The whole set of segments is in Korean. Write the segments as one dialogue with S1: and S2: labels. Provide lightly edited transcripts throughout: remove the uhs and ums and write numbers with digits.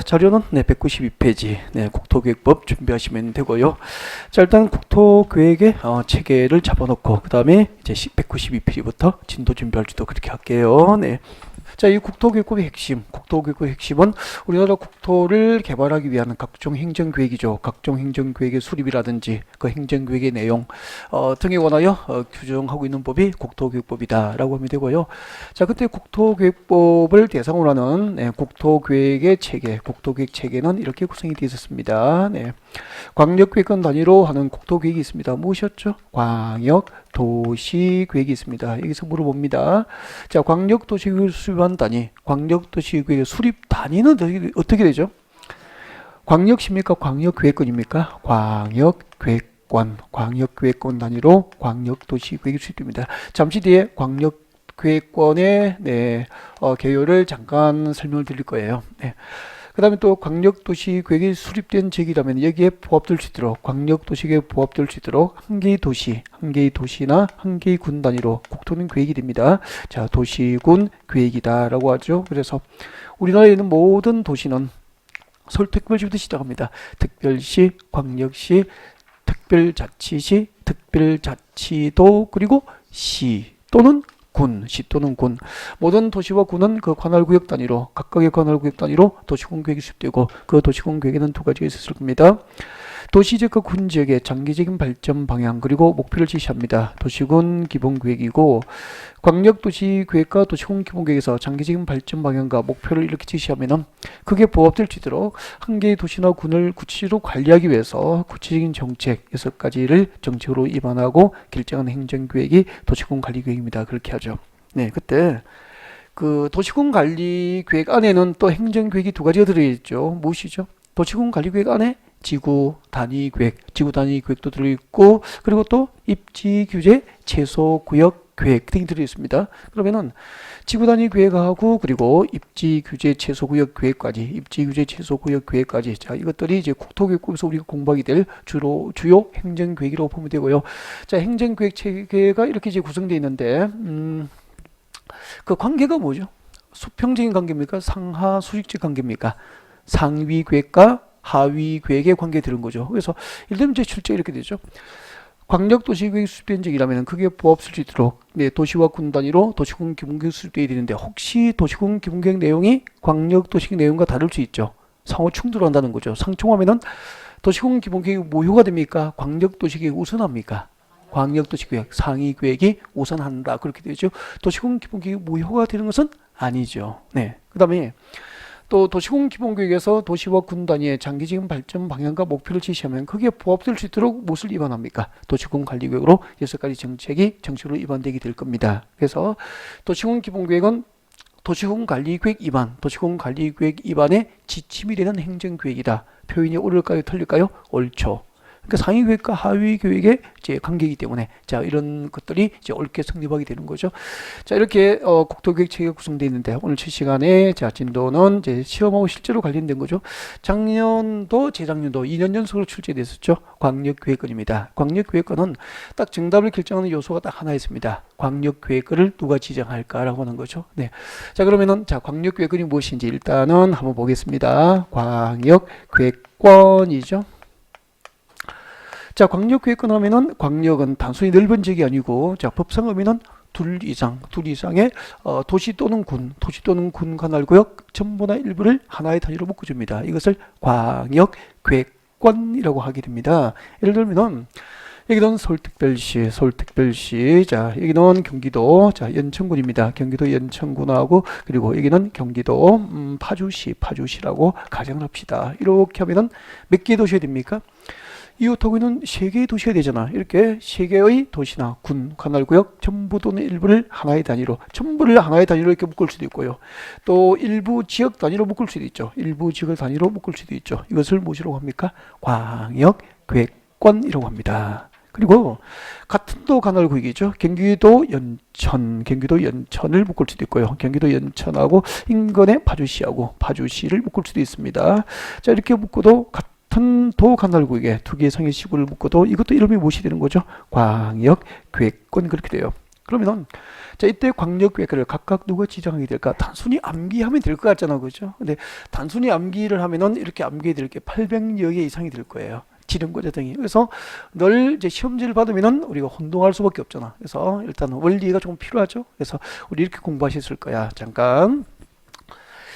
S1: 자료는 192페이지 국토계획법 준비하시면 되고요. 자, 일단 국토계획의 체계를 잡아놓고 그 다음에 이제 192페이지부터 진도 준비할지도 그렇게 할게요. 네. 자, 이 국토계획법의 핵심은 우리나라 국토를 개발하기 위한 각종 행정계획이죠. 각종 행정계획의 수립이라든지 그 행정계획의 내용 등에 관하여 규정하고 있는 법이 국토계획법이다라고 하면 되고요. 자, 그때 국토계획법을 대상으로 하는 국토계획의 체계, 국토계획 체계는 이렇게 구성이 되어 있었습니다. 네. 광역계획권 단위로 하는 국토계획이 있습니다. 무엇이었죠? 광역 도시계획이 있습니다. 여기서 물어봅니다. 자, 광역도시계획을 수립한 단위, 광역도시계획의 수립 단위는 어떻게 되죠? 광역시입니까? 광역계획권입니까? 광역계획권, 광역계획권 단위로 광역도시계획이 수립됩니다. 잠시 뒤에 광역계획권의 개요를 잠깐 설명을 드릴 거예요. 네. 그 다음에 또 광역도시계획이 수립된 지역이라면 여기에 부합될 수 있도록 광역도시계획 부합될 수 있도록 한 개의 도시나 한 개의 군 단위로 국토는 계획이 됩니다. 자, 도시군 계획이다 라고 하죠. 그래서 우리나라에 있는 모든 도시는 서울특별시부터 시작합니다. 특별시, 광역시, 특별자치시, 특별자치도, 그리고 시 또는 시 또는 군. 모든 도시와 군은 그 관할구역 단위로, 각각의 관할구역 단위로 도시군 계획이 수립되고, 그 도시군 계획에는 두 가지가 있을 겁니다. 도시지역과 군지역의 장기적인 발전 방향 그리고 목표를 제시합니다. 도시군 기본계획이고, 광역도시계획과 도시군 기본계획에서 장기적인 발전 방향과 목표를 이렇게 제시하면은 그게 부합될 수 있도록 한 개의 도시나 군을 구체적으로 관리하기 위해서 구체적인 정책 6가지를 정책으로 입안하고 결정한 행정계획이 도시군 관리계획입니다. 그렇게 하죠. 네, 그때 그 도시군 관리계획 안에는 또 행정계획이 두 가지가 들어있죠. 무엇이죠? 도시군 관리계획 안에 지구 단위 계획도 들어있고, 그리고 또 입지 규제 최소 구역 계획 등이 들어있습니다. 그러면은 지구 단위 계획하고 그리고 입지 규제 최소 구역 계획까지, 자, 이것들이 이제 국토계획법에서 우리가 공부하게 될 주요 행정계획이라고 보면 되고요. 자, 행정계획 체계가 이렇게 이제 구성되어 있는데, 그 관계가 뭐죠? 수평적인 관계입니까? 상하 수직적 관계입니까? 상위 계획과 하위 계획의 관계에 들은 거죠. 그래서 예를 들면 이제 실제 이렇게 되죠. 광역도시계획 수립된 적이라면 그게 부합될 수 있도록 도시와 군 단위로 도시군 기본계획 수립되어야 되는데, 혹시 도시군 기본계획 내용이 광역도시계획 내용과 다를 수 있죠. 상호 충돌한다는 거죠. 상충하면은 도시군 기본계획이 무효가 됩니까? 광역도시계획 우선합니까? 광역도시계획 상위 계획이 우선한다, 그렇게 되죠. 도시군 기본계획이 무효가 되는 것은 아니죠. 네. 그 다음에 또 도시군 기본계획에서 도시와 군 단위의 장기적인 발전 방향과 목표를 제시하면 그게 부합될 수 있도록 무엇을 입안합니까? 도시군 관리계획으로 6가지 정책으로 입안되게 될 겁니다. 그래서 도시군 기본계획은 도시군 관리계획 입안의 지침이 되는 행정계획이다. 표현이 옳을까요? 틀릴까요? 옳죠. 그러니까 상위 계획과 하위 계획의 이제 관계이기 때문에, 자, 이런 것들이 이제 옳게 성립하게 되는 거죠. 자, 이렇게 국토계획 체계가 구성되어 있는데, 오늘 실시간에 자, 진도는 이제 시험하고 실제로 관련된 거죠. 작년도 재작년도 2년 연속으로 출제됐었죠. 광역계획권입니다. 광역계획권은 딱 정답을 결정하는 요소가 딱 하나 있습니다. 광역계획권을 누가 지정할까라고 하는 거죠. 네. 자, 그러면은 자, 광역계획권이 무엇인지 일단은 한번 보겠습니다. 광역계획권이죠. 자, 광역계획권 하면은 광역은 단순히 넓은 지역이 아니고, 자, 법상 의미는 둘 이상의 도시 또는 군 관할구역 전부나 일부를 하나의 단위로 묶어줍니다. 이것을 광역계획권이라고 하게 됩니다. 예를 들면은 여기는 서울특별시, 자, 여기는 경기도, 자, 연천군입니다. 경기도 연천군하고, 그리고 여기는 경기도 파주시라고 가정을 합시다. 이렇게 하면은 몇 개의 도시가 됩니까? 이웃하고 있는 3개의 도시가 되잖아. 이렇게 3개의 도시나 군, 관할구역 전부 또는 일부를 하나의 단위로, 전부를 하나의 단위로 이렇게 묶을 수도 있고요. 또 일부 지역 단위로 묶을 수도 있죠. 일부 지역을 단위로 묶을 수도 있죠. 이것을 무엇이라고 합니까? 광역계획권이라고 합니다. 그리고 같은 도 관할구역이죠. 경기도 연천을 묶을 수도 있고요. 경기도 연천하고 인근의 파주시를 묶을 수도 있습니다. 자, 이렇게 묶어도 같은 도 관할구역에 두 개의 상해 시구를 묶어도 이것도 이름이 무엇이 되는 거죠? 광역계획권, 그렇게 돼요. 그러면은 자 이때 광역계획을 각각 누가 지정하게 될까? 단순히 암기하면 될 것 같잖아, 그죠? 근데 단순히 암기를 하면은 이렇게 암기될 게 800여 개 이상이 될 거예요. 지름고자 등이. 그래서 늘 이제 시험지를 받으면은 우리가 혼동할 수밖에 없잖아. 그래서 일단 원리가 좀 필요하죠. 그래서 우리 이렇게 공부하셨을 거야. 잠깐.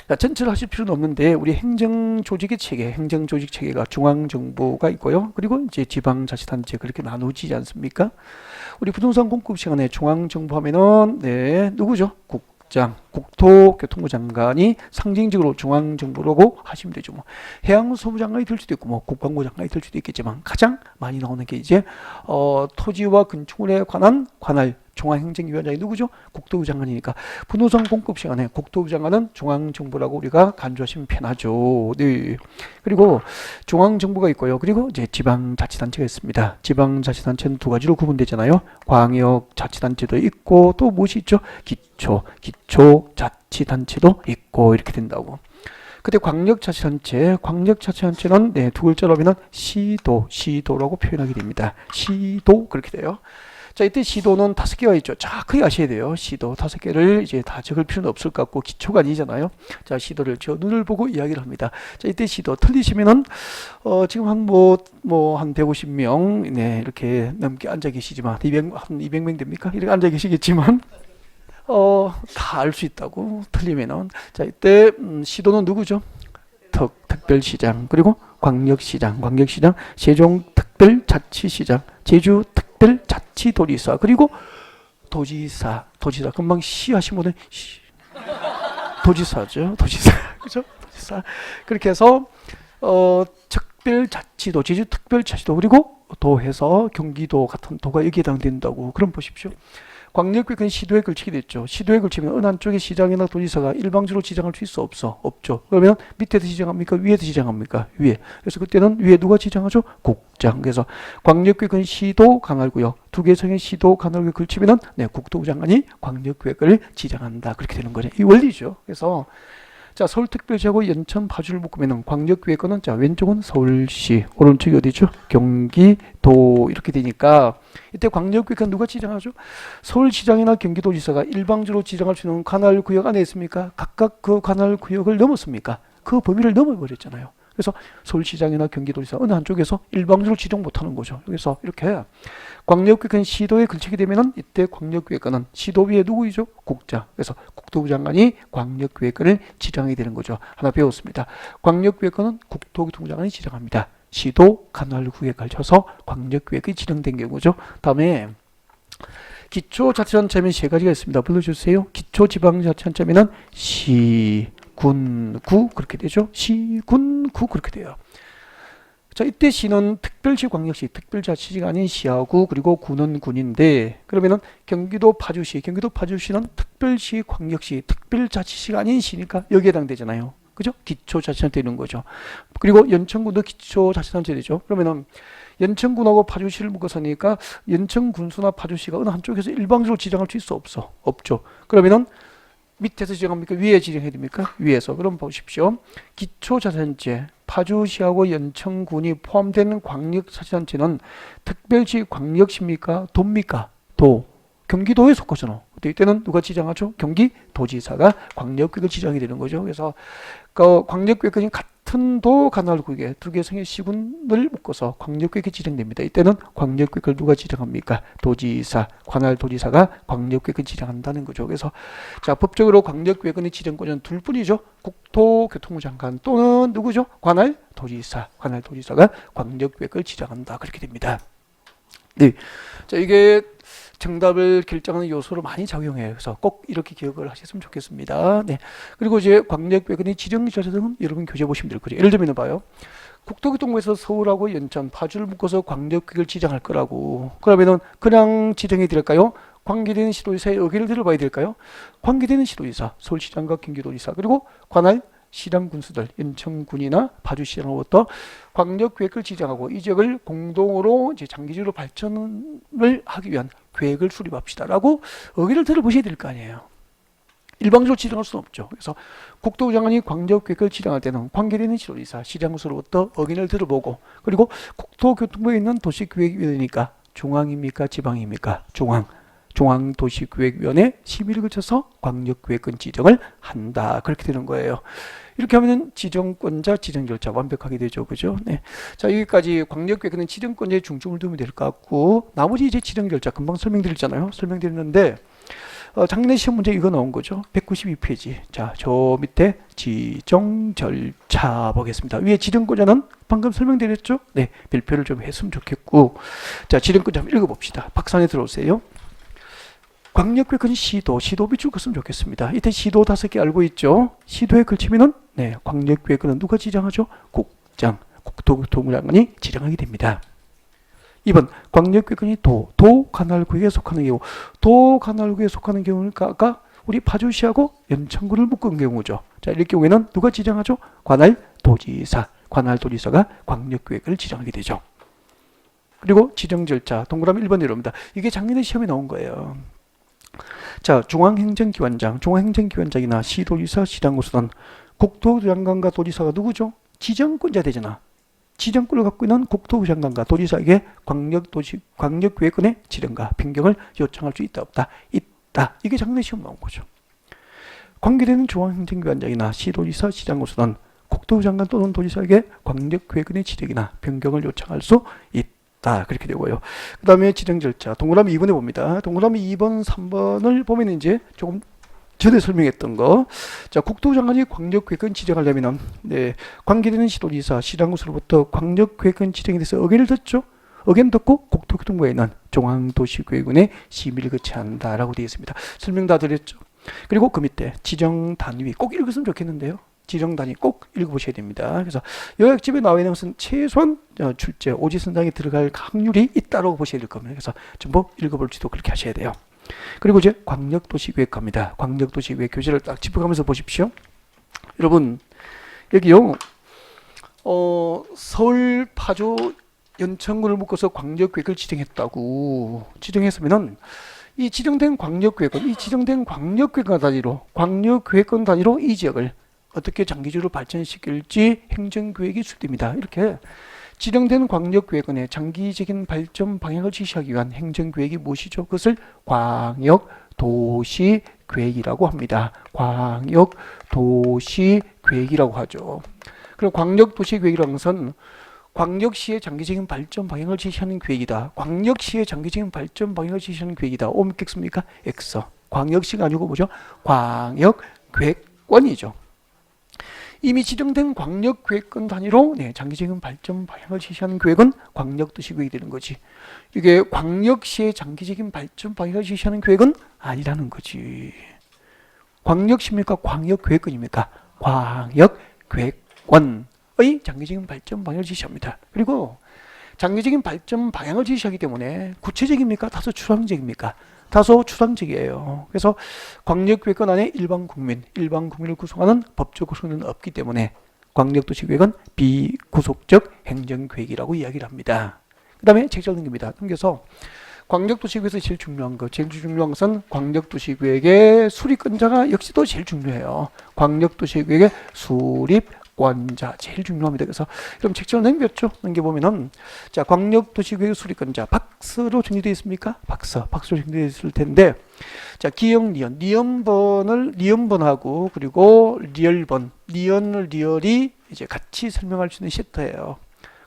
S1: 자, 전체를 하실 필요는 없는데 우리 행정조직의 체계, 행정조직 체계가 중앙정부가 있고요. 그리고 이제 지방자치단체 그렇게 나누지 않습니까? 우리 부동산 공급 시간에 중앙정부 하면은 네 누구죠? 국장, 국토교통부 장관이 상징적으로 중앙정부라고 하시면 되죠. 뭐 해양수산부 장관이 될 수도 있고 뭐 국방부 장관이 될 수도 있겠지만 가장 많이 나오는 게 이제 토지와 건축물에 관한 관할 중앙행정위원장이 누구죠? 국토부 장관이니까 부동산 공급 시간에 국토부 장관은 중앙정부라고 우리가 간주하시면 편하죠. 네. 그리고 중앙정부가 있고요. 그리고 이제 지방자치단체가 있습니다. 지방자치단체는 두 가지로 구분되잖아요. 광역자치단체도 있고 또 무엇이 있죠? 기초자치단체도 있고 이렇게 된다고. 그때 광역자치단체는 네, 두 글자로 하면 시도라고 표현하게 됩니다. 시도 그렇게 돼요. 자, 이때 시도는 5개가 있죠. 정확하게 아셔야 돼요. 시도 5개를 이제 다 적을 필요는 없을 것 같고 기초가 아니잖아요. 자, 시도를 저 눈을 보고 이야기를 합니다. 자, 이때 시도 틀리시면은 지금 한 150명 네, 이렇게 넘게 앉아 계시지만 한 200명 됩니까? 이렇게 앉아 계시겠지만 다 알 수 있다고 틀리면은 자, 이때 시도는 누구죠? 특별시장 그리고 광역시장, 세종특별자치시장, 제주특별자치도지사 그리고 도지사 금방 시 하신 분은 도지사죠. 그죠? 도지사 그렇게 해서 특별자치도, 제주특별자치도 그리고 도해서 경기도 같은 도가 여기에 해당된다고. 그럼 보십시오. 광역계획은 시도에 걸치게 됐죠. 시도에 걸치면 어느 한쪽에 시장이나 도지사가 일방적으로 지정할 수 없죠. 그러면 밑에서 지정합니까? 위에서 지정합니까? 위에. 그래서 그때는 위에 누가 지정하죠? 국장. 그래서 광역계획은 시도 관할구역, 두 개성의 시도 관할구역에 걸치면은 네, 국토부 장관이 광역계획을 지정한다. 그렇게 되는 거죠. 이 원리죠. 그래서 자, 서울특별시하고 연천 파주를 묶으면은 광역계획권은 자, 왼쪽은 서울시, 오른쪽이 어디죠? 경기도 이렇게 되니까 이때 광역계획은 누가 지정하죠? 서울시장이나 경기도지사가 일방적으로 지정할 수 있는 관할구역 안에 있습니까? 각각 그 관할구역을 넘었습니까? 그 범위를 넘어버렸잖아요. 그래서 서울시장이나 경기도지사 어느 한쪽에서 일방적으로 지정 못하는 거죠. 그래서 이렇게 광역계획은 시도에 걸치게 되면은 이때 광역계획권은 시도 위에 누구이죠? 국장. 그래서 국토부 장관이 광역계획권을 지정하게 되는 거죠. 하나 배웠습니다. 광역계획권은 국토교통부 장관이 지정합니다. 시도 관할구역에 걸쳐서 광역계획이 지정된 경우죠. 다음에 기초자치단체면 세 가지가 있습니다. 불러주세요. 기초지방자치단체면은 시, 군, 구 그렇게 되죠. 시, 군, 구 그렇게 돼요. 자, 이때 시는 특별시, 광역시, 특별자치시가 아닌 시하고 그리고 구는 군인데 그러면은 경기도 파주시는 특별시, 광역시, 특별자치시가 아닌 시니까 여기에 해당되잖아요. 그죠? 기초자치단체 되는 거죠. 그리고 연천군도 기초자치단체 되죠. 그러면은 연천군하고 파주시를 묶어서니까 연천군수나 파주시가 어느 한쪽에서 일방적으로 지정할 수 없죠. 그러면은 밑에서 지정합니까? 위에 지정해야 됩니까? 위에서. 그럼 보십시오. 기초자치단체, 파주시하고 연천군이 포함되는 광역자치단체는 특별시 광역시입니까? 도입니까? 도. 경기도에 속하잖아. 이때는 누가 지정하죠? 경기도지사가 광역계획을 지정이 되는 거죠. 그래서 그 광역계획은 같은 도 관할구역에 두 개성의 시군을 묶어서 광역계획이 지정됩니다. 이때는 광역계획을 누가 지정합니까? 도지사, 관할도지사가 광역계획을 지정한다는 거죠. 그래서 자, 법적으로 광역계획의 지정권은 둘뿐이죠. 국토교통부 장관 또는 누구죠? 관할도지사가 광역계획을 지정한다. 그렇게 됩니다. 네, 자 이게 정답을 결정하는 요소로 많이 작용해요. 그래서 꼭 이렇게 기억을 하셨으면 좋겠습니다. 네. 그리고 이제 광역계획의 지정 절차들은 여러분 교재 보시면 될 거예요. 예를 들면 봐요. 국토교통부에서 서울하고 연천, 파주를 묶어서 광역계획을 지정할 거라고. 그러면은 그냥 지정이 될까요? 관계되는 시도지사의 의견을 들어봐야 될까요? 관계되는 시도지사, 서울시장과 경기도지사 그리고 관할 시장 군수들, 연천군이나 파주시장으로부터 광역계획을 지정하고 이 지역을 공동으로 이제 장기적으로 발전을 하기 위한 계획을 수립합시다라고 의견을 들어보셔야 될 거 아니에요. 일방적으로 지정할 수는 없죠. 그래서 국토부 장관이 광역계획을 지정할 때는 관계되는 시도지사, 시장군수로부터 의견을 들어보고 그리고 국토교통부에 있는 도시계획위원회니까 중앙입니까? 지방입니까? 중앙도시계획위원회 심의를 거쳐서 광역계획권 지정을 한다. 그렇게 되는 거예요. 이렇게 하면은 지정권자, 지정 절차 완벽하게 되죠. 그죠? 네. 자, 여기까지 광역계획은 지정권자에 중점을 두면 될 것 같고, 나머지 이제 지정 절차 금방 설명드렸잖아요. 설명드렸는데, 작년에 시험 문제 이거 나온 거죠. 192페이지. 자, 저 밑에 지정 절차 보겠습니다. 위에 지정권자는 방금 설명드렸죠? 네, 별표를 좀 했으면 좋겠고. 자, 지정권자 한번 읽어봅시다. 박산에 들어오세요. 광역계획은 시도 비출 것으면 좋겠습니다. 이때 시도 5개 알고 있죠? 시도에 걸치면은, 네, 광역계획은 누가 지정하죠? 국장, 국토교통부 장관이 지정하게 됩니다. 2번 광역계획권이 도관할구역에 속하는 경우, 도관할구역에 속하는 경우가 우리 파주시하고 연천구를 묶은 경우죠. 자, 이럴 경우에는 누가 지정하죠? 관할도지사, 관할도지사가 광역계획을 지정하게 되죠. 그리고 지정 절차 동그라미 1번 내려옵니다. 이게 작년에 시험에 나온 거예요. 자, 중앙행정기관장이나 시도지사, 시장구수단, 국토장관과 도지사가 누구죠? 지정권자 되잖아. 지정권을 갖고 있는 국토부 장관과 도지사에게 광역계획권의 지정과 변경을 요청할 수 있다 없다? 있다. 이게 작년에 시험 나온 거죠. 관계되는 중앙행정기관장이나 시도지사, 시장구수단, 국토부 장관 또는 도지사에게 광역계획권의 지정이나 변경을 요청할 수 있다. 그렇게 되고요. 그 다음에 지정 절차 동그라미 2번에 봅니다. 동그라미 2번, 3번을 보면 이제 조금 전에 설명했던 거. 자, 국토부 장관이 광역계획권 지정하려면, 네, 관계되는 시도지사, 시장구수로부터 광역계획권 지정에 대해서 의견을 듣죠. 의견 듣고 국토교통부에 있는 중앙도시계획원의 심의를 거쳐야 한다라고 되어 있습니다. 설명 다 드렸죠. 그리고 그 밑에 지정단위 꼭 읽었으면 좋겠는데요. 지정단위 꼭 읽어보셔야 됩니다. 그래서 요약집에 나와 있는 것은 최소한 출제, 오지선상에 들어갈 확률이 있다고 보셔야 될 겁니다. 그래서 전부 읽어볼지도 그렇게 하셔야 돼요. 그리고 이제 광역도시계획 갑니다. 광역도시계획 교재를 딱 짚어가면서 보십시오. 여러분, 여기요, 서울, 파주, 연천구를 묶어서 광역계획을 지정했다고. 지정했으면은 이 지정된 광역계획권 단위로 이 지역을 어떻게 장기적으로 발전시킬지 행정계획이 수립됩니다. 이렇게 지정된 광역계획원의 장기적인 발전 방향을 지시하기 위한 행정계획이 무엇이죠? 그것을 광역도시계획이라고 합니다. 광역도시계획이라고 하죠. 그럼 광역도시계획이라는 것은 광역시의 장기적인 발전 방향을 지시하는 계획이다. 광역시의 장기적인 발전 방향을 지시하는 계획이다. O 믿겠습니까? X. 광역시가 아니고 뭐죠? 광역계획권이죠. 이미 지정된 광역계획권 단위로, 네, 장기적인 발전 방향을 지시하는 계획은 광역도시계획이 되는 거지. 이게 광역시의 장기적인 발전 방향을 지시하는 계획은 아니라는 거지. 광역시입니까? 광역계획권입니까? 광역계획권의 장기적인 발전 방향을 지시합니다. 그리고 장기적인 발전 방향을 지시하기 때문에 구체적입니까? 다소 추상적입니까? 다소 추상적이에요. 그래서 광역계획권 안에 일반 국민을 구성하는 법적 구성은 없기 때문에 광역도시계획은 비구속적 행정계획이라고 이야기를 합니다. 그 다음에 책자를 넘깁니다. 넘겨서 광역도시계획에서 제일 중요한 것은 광역도시계획의 수립권자가 역시도 제일 중요해요. 광역도시계획의 수립권자 제일 중요합니다. 그래서 그럼 책자를 넘겼죠. 넘겨보면은, 자, 광역도시계획 수립권자 박스로 정리되어 있습니까? 박스로 정리되어 있을 텐데, 자, 기역 니은번하고 그리고 리얼이 이제 같이 설명할 수 있는 세트예요.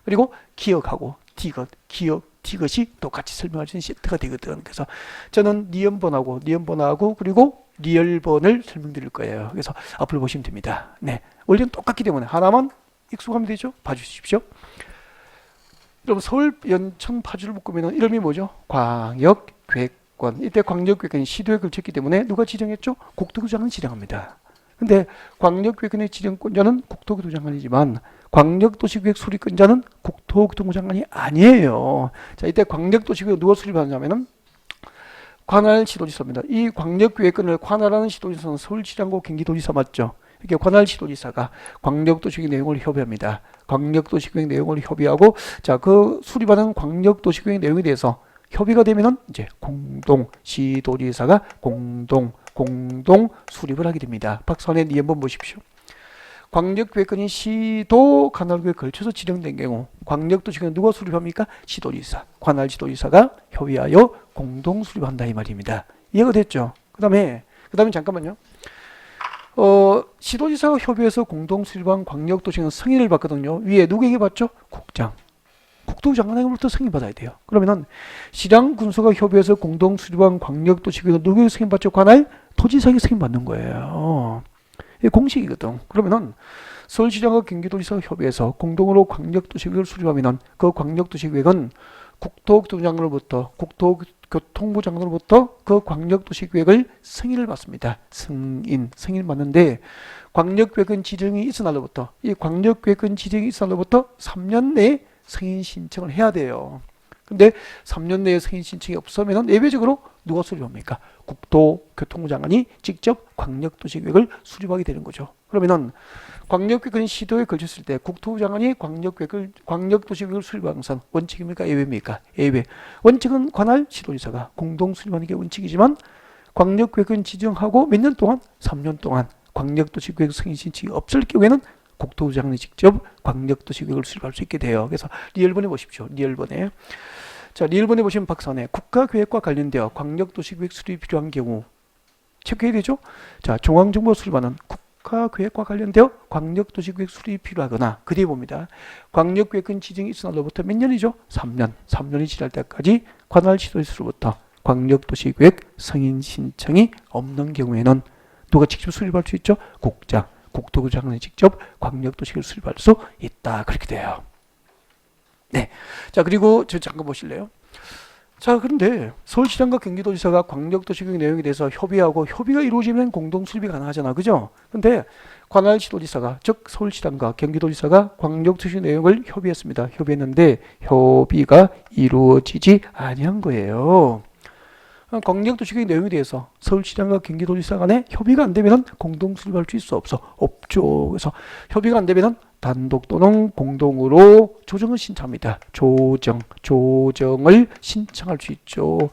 S1: 그리고 기역하고 디귿이 또 같이 설명할 수 있는 세트가 되거든. 그래서 저는 니은번하고 그리고 리얼번을 설명드릴 거예요. 그래서 앞으로 보시면 됩니다. 네, 원리는 똑같기 때문에 하나만 익숙하면 되죠. 봐주십시오. 여러분, 서울, 연천, 파주를 묶으면 이름이 뭐죠? 광역계획권. 이때 광역계획권이 시도에 걸쳤기 때문에 누가 지정했죠? 국토교장관이 지정합니다. 근데 광역계획권의 지정권자는 국토교통부 장관이지만 광역도시계획 수립권자는 국토교통부 장관이 아니에요. 자, 이때 광역도시계획 누가 수립하냐면은 관할시도지사입니다. 이 광역계획권을 관할하는 시도지사는 서울시장고 경기도지사 맞죠? 이렇게 관할시도지사가 광역도시계획 내용을 협의합니다. 광역도시계획 내용을 협의하고, 자, 그 수립하는 광역도시계획 내용에 대해서 협의가 되면은 이제 시도지사가 공동 수립을 하게 됩니다. 박스 안에 니 한번 보십시오. 광역계획권이 시도 관할구에 걸쳐서 지정된 경우 광역도시계획은 누가 수립합니까? 시도지사, 관할지도지사가 협의하여 공동 수립한다 이 말입니다. 이해가 됐죠? 그다음에 잠깐만요. 시도지사가 협의해서 공동 수립한 광역도시계획은 승인을 받거든요. 위에 누구에게 받죠? 국장. 국토부 장관에게부터 승인받아야 돼요. 그러면은 시랑 군수가 협의해서 공동 수립한 광역도시계획은 누구에게 승인받죠? 관할 도지사에게 승인받는 거예요. 이게 공식이거든. 그러면은 서울시장과 경기도지사가 협의해서 공동으로 광역도시계획을 수립하면은 그 광역도시계획은 국토교통부 장관으로부터 그 광역도시계획을 승인을 받습니다. 승인 받는데 광역계획은 지정이 있은 날로부터 이 광역계획은 지정이 있은 날로부터 3년 내에 승인 신청을 해야 돼요. 근데 3년 내에 승인 신청이 없으면 예외적으로 누가 수립합니까? 국토교통부 장관이 직접 광역도시계획을 수립하게 되는 거죠. 그러면은 광역계획은 시도에 걸쳤을 때 국토부 장관이 광역도시계획을 수립하는 것은 원칙입니까? 예외입니까? 예외. 원칙은 관할 시도지사가 공동 수립하는 게 원칙이지만 광역계획은 지정하고 몇 년 동안? 3년 동안 광역도시계획 승인 신청이 없을 경우에는 국토부 장관이 직접 광역도시계획을 수립할 수 있게 돼요. 그래서 리얼번에 보십시오. 리얼번에. 자, 리얼번에 보시면 박선에 국가계획과 관련되어 광역도시계획 수립이 필요한 경우 체크해야 되죠? 자, 중앙정부가 수립하는 국가계획과 관련되어 광역도시계획 수립이 필요하거나 그 뒤에 봅니다. 광역계획은 지정이 있은 날로부터 몇 년이죠? 3년. 3년이 지날 때까지 관할시도지사로부터 광역도시계획 승인 신청이 없는 경우에는 누가 직접 수립할 수 있죠? 국장. 국토부 장관이 직접 광역도시계획을 수립할 수 있다. 그렇게 돼요. 네. 자, 그리고 저 잠깐 보실래요? 자, 그런데 서울시장과 경기도지사가 광역도시계획 내용에 대해서 협의하고 협의가 이루어지면 공동 수립이 가능하잖아. 그죠? 근데 관할시도지사가 즉 서울시장과 경기도지사가 광역도시계획 내용을 협의했습니다. 협의했는데 협의가 이루어지지 아니한 거예요. 광역도시계획 내용에 대해서 서울시장과 경기도지사 간에 협의가 안 되면은 공동 수립할 수 없죠. 그래서 협의가 안 되면은 단독 또는 공동으로 조정을 신청합니다. 조정을 신청할 수 있죠.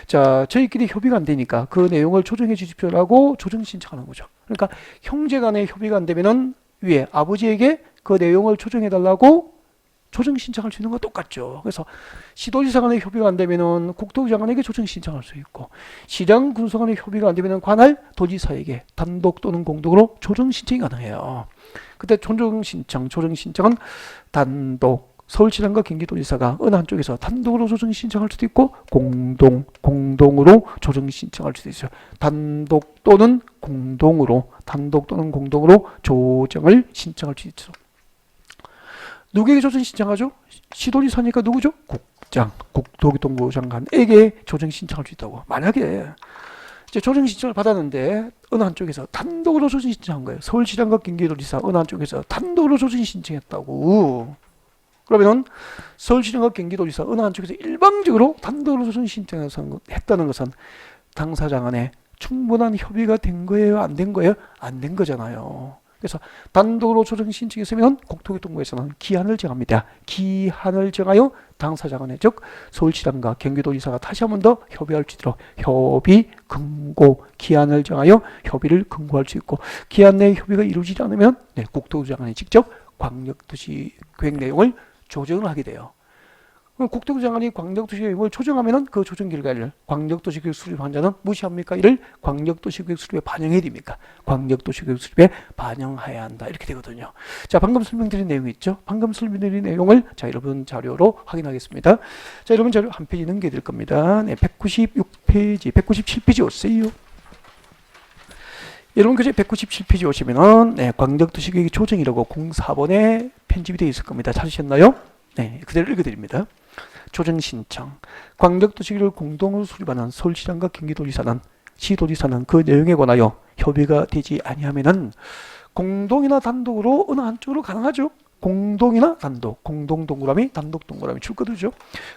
S1: 자, 저희끼리 협의가 안 되니까 그 내용을 조정해 주십시오라고 조정 신청하는 거죠. 그러니까 형제 간에 협의가 안 되면은 위에 아버지에게 그 내용을 조정해 달라고 조정 신청할 수 있는 거 똑같죠. 그래서 시도지사 간의 협의가 안 되면은 국토부 장관에게 조정 신청할 수 있고 시장 군수 간의 협의가 안 되면은 관할 도지사에게 단독 또는 공동으로 조정 신청이 가능해요. 그때 조정 신청은 단독 서울시장과 경기도지사가 어느 한쪽에서 단독으로 조정 신청할 수도 있고 공동으로 조정 신청할 수도 있어요. 단독 또는 공동으로 조정을 신청할 수 있죠. 누구에게 조정 신청하죠? 시도지사니까 누구죠? 국장, 국토교통부 장관에게 조정 신청할 수 있다고. 만약에 이제 조정 신청을 받았는데 어느 한쪽에서 단독으로 조정 신청한 거예요. 서울시장과 경기도지사 어느 한쪽에서 단독으로 조정 신청했다고. 그러면은 서울시장과 경기도지사 어느 한쪽에서 일방적으로 단독으로 조정 신청했다는 것은 당사자 간에 충분한 협의가 된 거예요? 안 된 거예요? 안 된 거잖아요. 그래서 단독으로 조정 신청했으면 국토교통부에서는 기한을 정합니다. 기한을 정하여 당사자 간에 즉 서울시장과 경기도지사가 다시 한 번 더 협의할 수 있도록 협의 금고 기한을 정하여 협의를 금고할 수 있고 기한 내에 협의가 이루어지지 않으면 국토부 장관이 직접 광역도시 계획 내용을 조정을 하게 돼요. 국토부 장관이 광역도시계획을 조정하면은 그 조정 결과를 광역도시계획 수립한 자는 무시합니까? 이를 광역도시계획 수립에 반영해야 됩니까? 광역도시계획 수립에 반영해야 한다. 이렇게 되거든요. 자, 방금 설명드린 내용이 있죠? 방금 설명드린 내용을 자, 여러분 자료로 확인하겠습니다. 자, 여러분 자료 한 페이지 넘겨야 될 겁니다. 네, 196페이지, 197페이지 오세요. 여러분 그제 197페이지 오시면은 광역도시계획 조정이라고 04번에 편집이 되어 있을 겁니다. 찾으셨나요? 네, 그대로 읽어드립니다. 조정 신청. 광역도시계획을 공동으로 수립하는 서울시장과 경기도지사는 시도지사는 그 내용에 관하여 협의가 되지 아니하면은 공동이나 단독으로 어느 한쪽으로 가능하죠. 공동이나 단독, 공동 동그라미, 단독 동그라미 줄거두죠.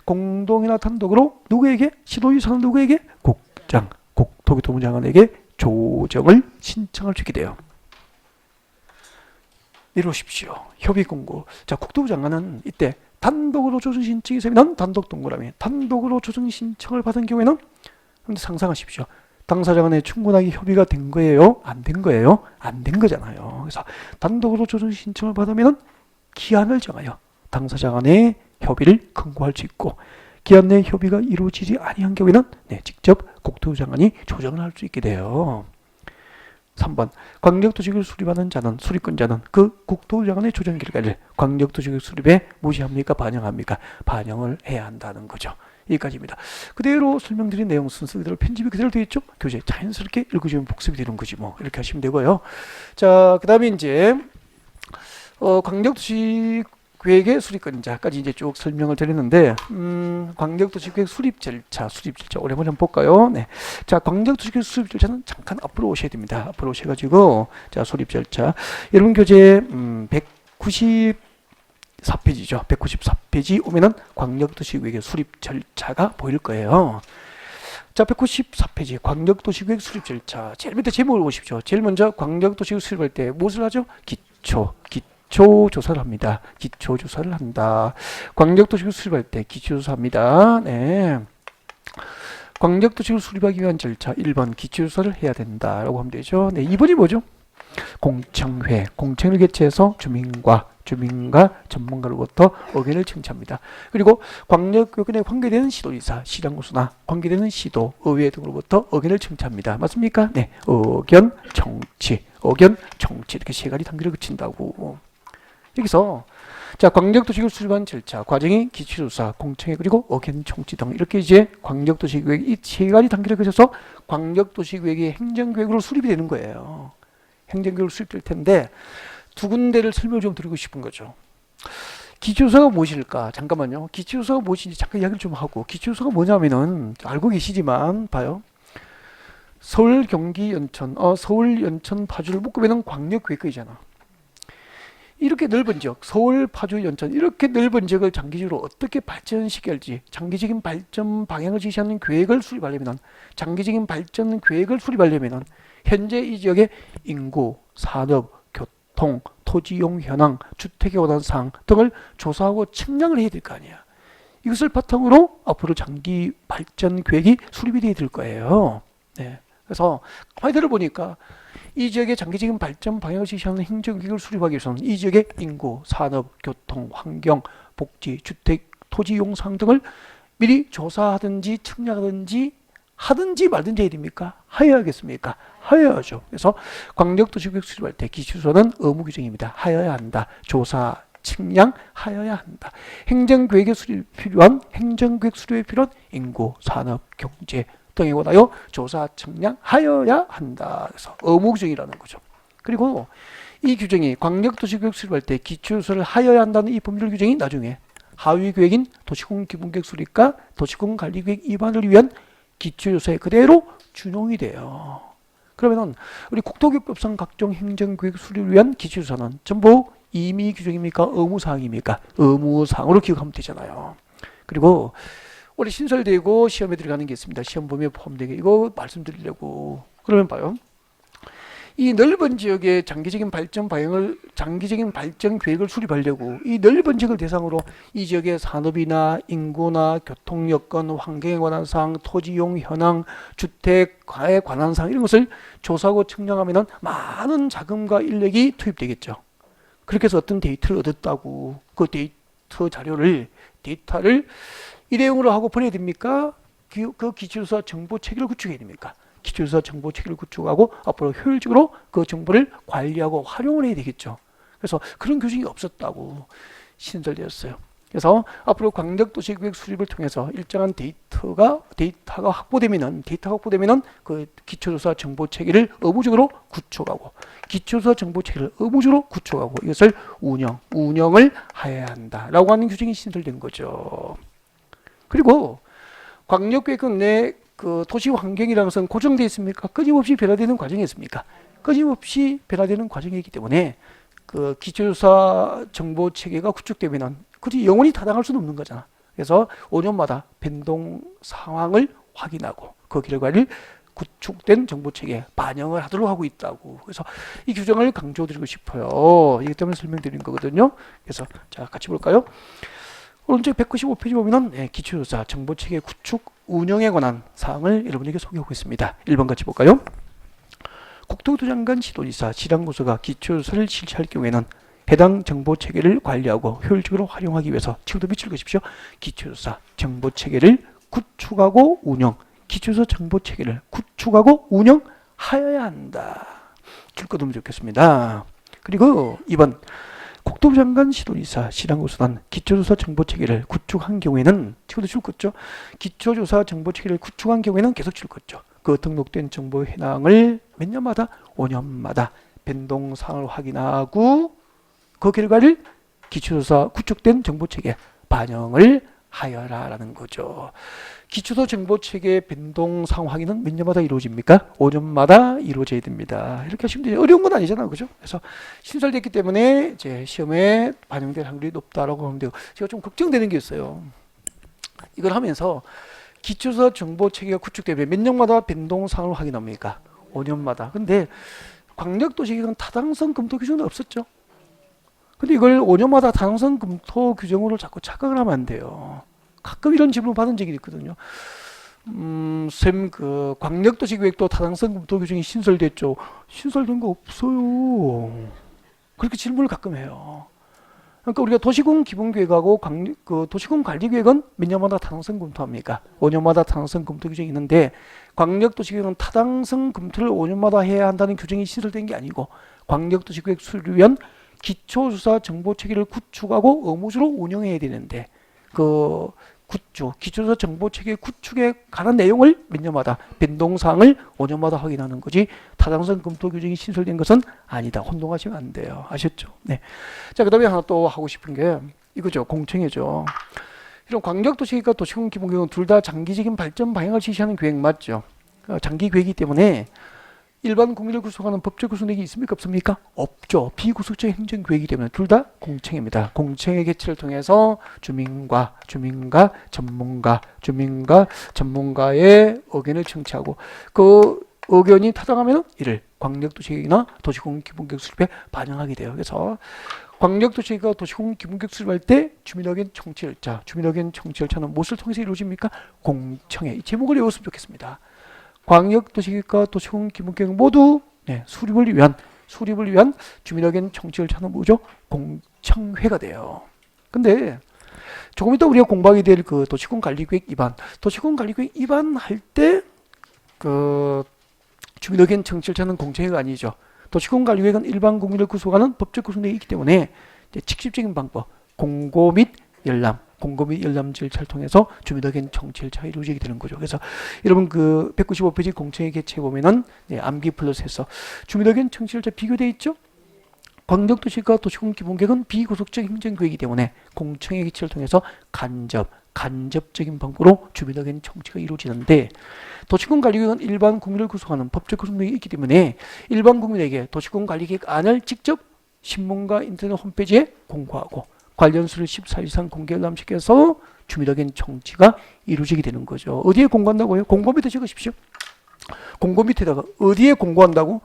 S1: 공동이나 단독으로 누구에게? 시도지사는 누구에게? 국장, 국토교통부 장관에게 조정을 신청할 수 있게 돼요. 이루십시오. 협의 공고. 자, 국토부 장관은 이때 단독으로 조정 신청이 있으면 단독 동그라미, 단독으로 조정 신청을 받은 경우에는 상상하십시오. 당사자 간에 충분하게 협의가 된 거예요? 안 된 거예요? 안 된 거잖아요. 그래서 단독으로 조정 신청을 받으면 기한을 정하여 당사자 간의 협의를 권고할 수 있고, 기한 내 협의가 이루어지지 아니한 경우에는 직접 국토장관이 조정을 할 수 있게 돼요. 3번 광역도시계획 수립하는 자는, 수립권자는 그 국토장관의 조정 결과를 광역도시계획 수립에 무시합니까? 반영합니까? 반영을 해야 한다는 거죠. 여기까지입니다. 그대로 설명드린 내용 순서 그대로 편집이 그대로 되어 있죠? 교재 자연스럽게 읽어주면 복습이 되는 거지 뭐. 이렇게 하시면 되고요. 자, 그 다음에 이제 광역도시계획의 수립권자까지 이제 쭉 설명을 드렸는데, 광역도시계획 수립 절차 오랜만에 한번 볼까요? 네. 자, 광역도시계획 수립 절차는 잠깐 앞으로 오셔야 됩니다. 앞으로 오셔가지고, 자, 수립 절차. 여러분 교재 194페이지죠. 194페이지 오면은 광역도시계획의 수립 절차가 보일 거예요. 자, 194페이지 광역도시계획 수립 절차. 제일 밑에 제목을 보십시오. 제일 먼저 광역도시계획 수립할 때 무엇을 하죠? 기초조사를 합니다. 기초조사를 한다. 광역도시계획 수립할 때 기초조사합니다. 네. 광역도시계획 수립하기 위한 절차 1번 기초조사를 해야 된다라고 하면 되죠. 네, 2번이 뭐죠? 공청회를 개최해서 주민과 전문가로부터 의견을 청취합니다. 그리고 광역교육에 관계되는 시도지사, 시장군수나 관계되는 시도, 의회 등으로부터 의견을 청취합니다. 맞습니까? 네, 의견, 정치 이렇게 세 가지 단계를 거친다고. 여기서 자, 광역도시계획 수립한 절차, 과정이 기초조사, 공청회 그리고 의견 청취 등 이렇게 이제 광역도시계획 이 세 가지 단계를 거쳐서 광역도시계획이 행정계획으로 수립이 되는 거예요. 행정계획으로 수립될 텐데 두 군데를 설명을 좀 드리고 싶은 거죠. 기초조사가 무엇일까? 잠깐만요. 기초조사가 무엇인지 잠깐 이야기를 좀 하고, 기초조사가 뭐냐면은 알고 계시지만 봐요. 서울, 경기, 연천, 서울, 연천, 파주를 묶으면 광역계획이잖아. 이렇게 넓은 지역, 서울, 파주, 연천 이렇게 넓은 지역을 장기적으로 어떻게 발전시킬지, 장기적인 발전 방향을 지시하는 계획을 수립하려면, 장기적인 발전 계획을 수립하려면 현재 이 지역의 인구, 산업, 교통, 토지용 현황, 주택의 원한 사항 등을 조사하고 측량을 해야 될 거 아니야. 이것을 바탕으로 앞으로 장기 발전 계획이 수립이 돼야 될 거예요. 네. 그래서 가만히 들어보니까 이 지역의 장기적인 발전 방향을 지시하는 행정계획을 수립하기 위해서는 이 지역의 인구, 산업, 교통, 환경, 복지, 주택, 토지용 사항 등을 미리 조사하든지 측량하든지 하든지 말든지 해야 됩니까? 하여야겠습니까? 하여야죠. 그래서 광역도시계획 수립할 때 기초조사는 의무 규정입니다. 하여야 한다. 조사, 측량 하여야 한다. 행정계획에 필요한 행정계획 수립에 필요한 인구, 산업, 경제 등에 관하여 조사, 측량 하여야 한다. 그래서 의무 규정이라는 거죠. 그리고 이 규정이 광역도시계획 수립할 때 기초조사를 하여야 한다는 이 법률 규정이 나중에 하위계획인 도시공 기본계획 수립과 도시공 관리계획 위반을 위한 기초조사에 그대로 준용이 돼요. 그러면은 우리 국토교육법상 각종 행정계획 수립을 위한 기초조사는 전부 임의 규정입니까? 의무사항입니까? 의무사항으로 기억하면 되잖아요. 그리고 우리 신설되고 시험에 들어가는 게 있습니다. 시험 범위에 포함되게 이거 말씀드리려고. 그러면 봐요. 이 넓은 지역의 장기적인 발전 방향을, 장기적인 발전 계획을 수립하려고 이 넓은 지역을 대상으로 이 지역의 산업이나 인구나 교통 여건, 환경에 관한 사항, 토지용 현황, 주택에 관한 사항 이런 것을 조사하고 측량하면 많은 자금과 인력이 투입되겠죠. 그렇게 해서 어떤 데이터를 얻었다고 그 데이터를 일회용으로 하고 보내야 됩니까? 그 기초조사 정보 체계를 구축해야 됩니까? 기초조사 정보 체계를 구축하고 앞으로 효율적으로 그 정보를 관리하고 활용을 해야 되겠죠. 그래서 그런 규정이 없었다고 신설되었어요. 그래서 앞으로 광역도시계획 수립을 통해서 일정한 데이터가 확보되면은 그 기초조사 정보 체계를 의무적으로 구축하고 기초조사 정보 체계를 의무적으로 구축하고 이것을 운영을 해야 한다라고 하는 규정이 신설된 거죠. 그리고 광역계획은 그 도시 환경이라는 것은 고정되어 있습니까? 끊임없이 변화되는 과정이 있습니까? 끊임없이 변화되는 과정이기 때문에 그 기초조사 정보 체계가 구축되면은 그지 영원히 타당할 수는 없는 거잖아. 그래서 5년마다 변동 상황을 확인하고 그 결과를 구축된 정보 체계에 반영을 하도록 하고 있다고. 그래서 이 규정을 강조드리고 싶어요. 이기 때문에 설명드린 거거든요. 그래서 자 같이 볼까요? 오른쪽 195페이지 보면은 기초조사 정보체계 구축 운영에 관한 사항을 여러분에게 소개하고 있습니다. 1번 같이 볼까요? 국토교토 장관 시도지사 지방고서가 기초조사를 실시할 경우에는 해당 정보체계를 관리하고 효율적으로 활용하기 위해서 친구들 밑줄 그십시오. 기초조사 정보체계를 구축하고 운영, 기초조사 정보체계를 구축하고 운영하여야 한다. 줄 거두면 좋겠습니다. 그리고 2번 국토부 장관 시도지사 시랑고서단 기초조사 정보체계를 구축한 경우에는 친구들 줄 거죠. 기초조사 정보체계를 구축한 경우에는 계속 줄 거죠. 그 등록된 정보 해당을 몇 년마다 5년마다 변동사항을 확인하고 그 결과를 기초조사 구축된 정보체계에 반영을 하여라라는 거죠. 기초조사 정보체계 변동사항 확인은 몇 년마다 이루어집니까? 5년마다 이루어져야 됩니다. 이렇게 하시면 되죠. 어려운 건 아니잖아요. 그죠? 그래서 신설됐기 때문에 이제 시험에 반영될 확률이 높다라고 하면 되고, 제가 좀 걱정되는 게 있어요. 이걸 하면서 기초조사 정보체계가 구축되면 몇 년마다 변동사항을 확인합니까? 5년마다. 근데 광역도시계획은 타당성 검토 규정은 없었죠. 근데 이걸 5년마다 타당성 검토 규정으로 자꾸 착각을 하면 안 돼요. 가끔 이런 질문 받은 적이 있거든요. 쌤, 그 광역도시계획도 타당성 검토 규정이 신설됐죠. 신설된 거 없어요. 그렇게 질문을 가끔 해요. 그러니까 우리가 도시공 기본계획하고 도시공 관리계획은 몇 년마다 타당성 검토합니까? 5년마다 타당성 검토 규정이 있는데 광역도시계획은 타당성 검토를 5년마다 해야 한다는 규정이 신설된 게 아니고 광역도시계획 수립을 위한 기초조사 정보체계를 구축하고 의무적으로 운영해야 되는데 그 기초조사 정보체계 구축에 관한 내용을 몇 년마다 변동사항을 5년마다 확인하는 거지 타당성 검토 규정이 신설된 것은 아니다. 혼동하시면 안 돼요. 아셨죠? 네. 자, 그 다음에 하나 또 하고 싶은 게 이거죠. 공청회죠. 이런 광역도시계획과 도시공 기본계획은 둘 다 장기적인 발전 방향을 지시하는 계획 맞죠? 장기 계획이기 때문에 일반 국민을 구성하는 법적 구성력이 있습니까? 없습니까? 없죠. 비구속적 행정계획이기 때문에 둘 다 공청회입니다. 공청회 개최를 통해서 주민과 전문가의 의견을 청취하고 그 의견이 타당하면 이를 광역도시계획이나 도시공기본계획 수립에 반영하게 돼요. 그래서 광역도시계획과 도시공기본계획 수립할 때 주민의견 청취 절차는 무엇을 통해서 이루어집니까? 공청회. 이 제목을 외웠으면 좋겠습니다. 광역도시계획과 도시공기본계획 모두 수립을 위한 주민의견 청취 절차는 뭐죠? 공청회가 돼요. 근데 조금 이따 우리가 공부하게 될 그 도시공관리계획 도시공관리계획 입안할 때 그 주민의견 청취 절차는 공청회가 아니죠. 도시공관리계획은 일반 국민을 구성하는 법적 구성력이 있기 때문에 직접적인 방법, 공고 및 열람 절차를 통해서 주민의견 청취 절차가 이루어지게 되는 거죠. 그래서 여러분 그 195페이지 공청회 개최 보면은 암기 플러스해서 주민의견 청취 절차 비교되어 있죠. 광역도시과 도시공기본계획은 비구속적 행정계획이기 때문에 공청회 개최를 통해서 간접적인 방법으로 주민의견 청취가 이루어지는데 도시공관리계획은 일반 국민을 구성하는 법적 구성력이 있기 때문에 일반 국민에게 도시공관리계획 안을 직접 신문과 인터넷 홈페이지에 공고하고 관련 수를 14일 이상 공개 열람시켜서 주민의견 청취가 이루어지게 되는 거죠. 어디에 공고한다고요? 공고 밑에 적으십시오. 공고 밑에다가 어디에 공고한다고?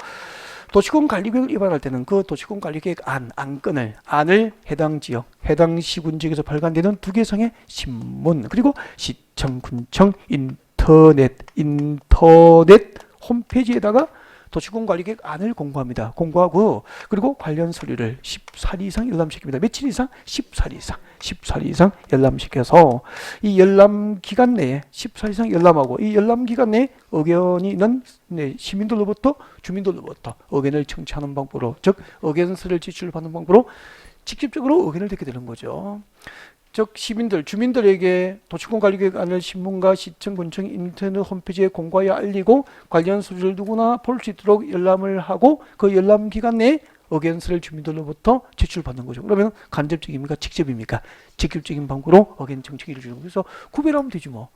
S1: 도시공관리계획을 입안할 때는 그 도시공관리계획 안을 해당 지역, 해당 시군 지역에서 발간되는 2개 이상의 신문, 그리고 시청, 군청, 인터넷 홈페이지에다가 도시공관리계획 안을 공고합니다. 공고하고 그리고 관련 서류를 14일 이상 열람시킵니다. 며칠 이상? 14일 이상 열람시켜서 이 열람 기간 내에 14일 이상 열람하고 이 열람 기간 내에 의견이 있는 시민들로부터 주민들로부터 의견을 청취하는 방법으로 즉 의견서를 제출받는 방법으로 직접적으로 의견을 듣게 되는 거죠. 즉 주민들에게 도시공관리계획 안을 신문과 시청, 군청, 인터넷 홈페이지에 공고하여 알리고 관련 서류를 누구나 볼 수 있도록 열람을 하고 그 열람 기간 내에 의견서를 주민들로부터 제출받는 거죠. 그러면 간접적입니까? 직접입니까? 직접적인 방법으로 의견 청취가 이루어지는 거죠. 그래서 구별하면 되지 뭐.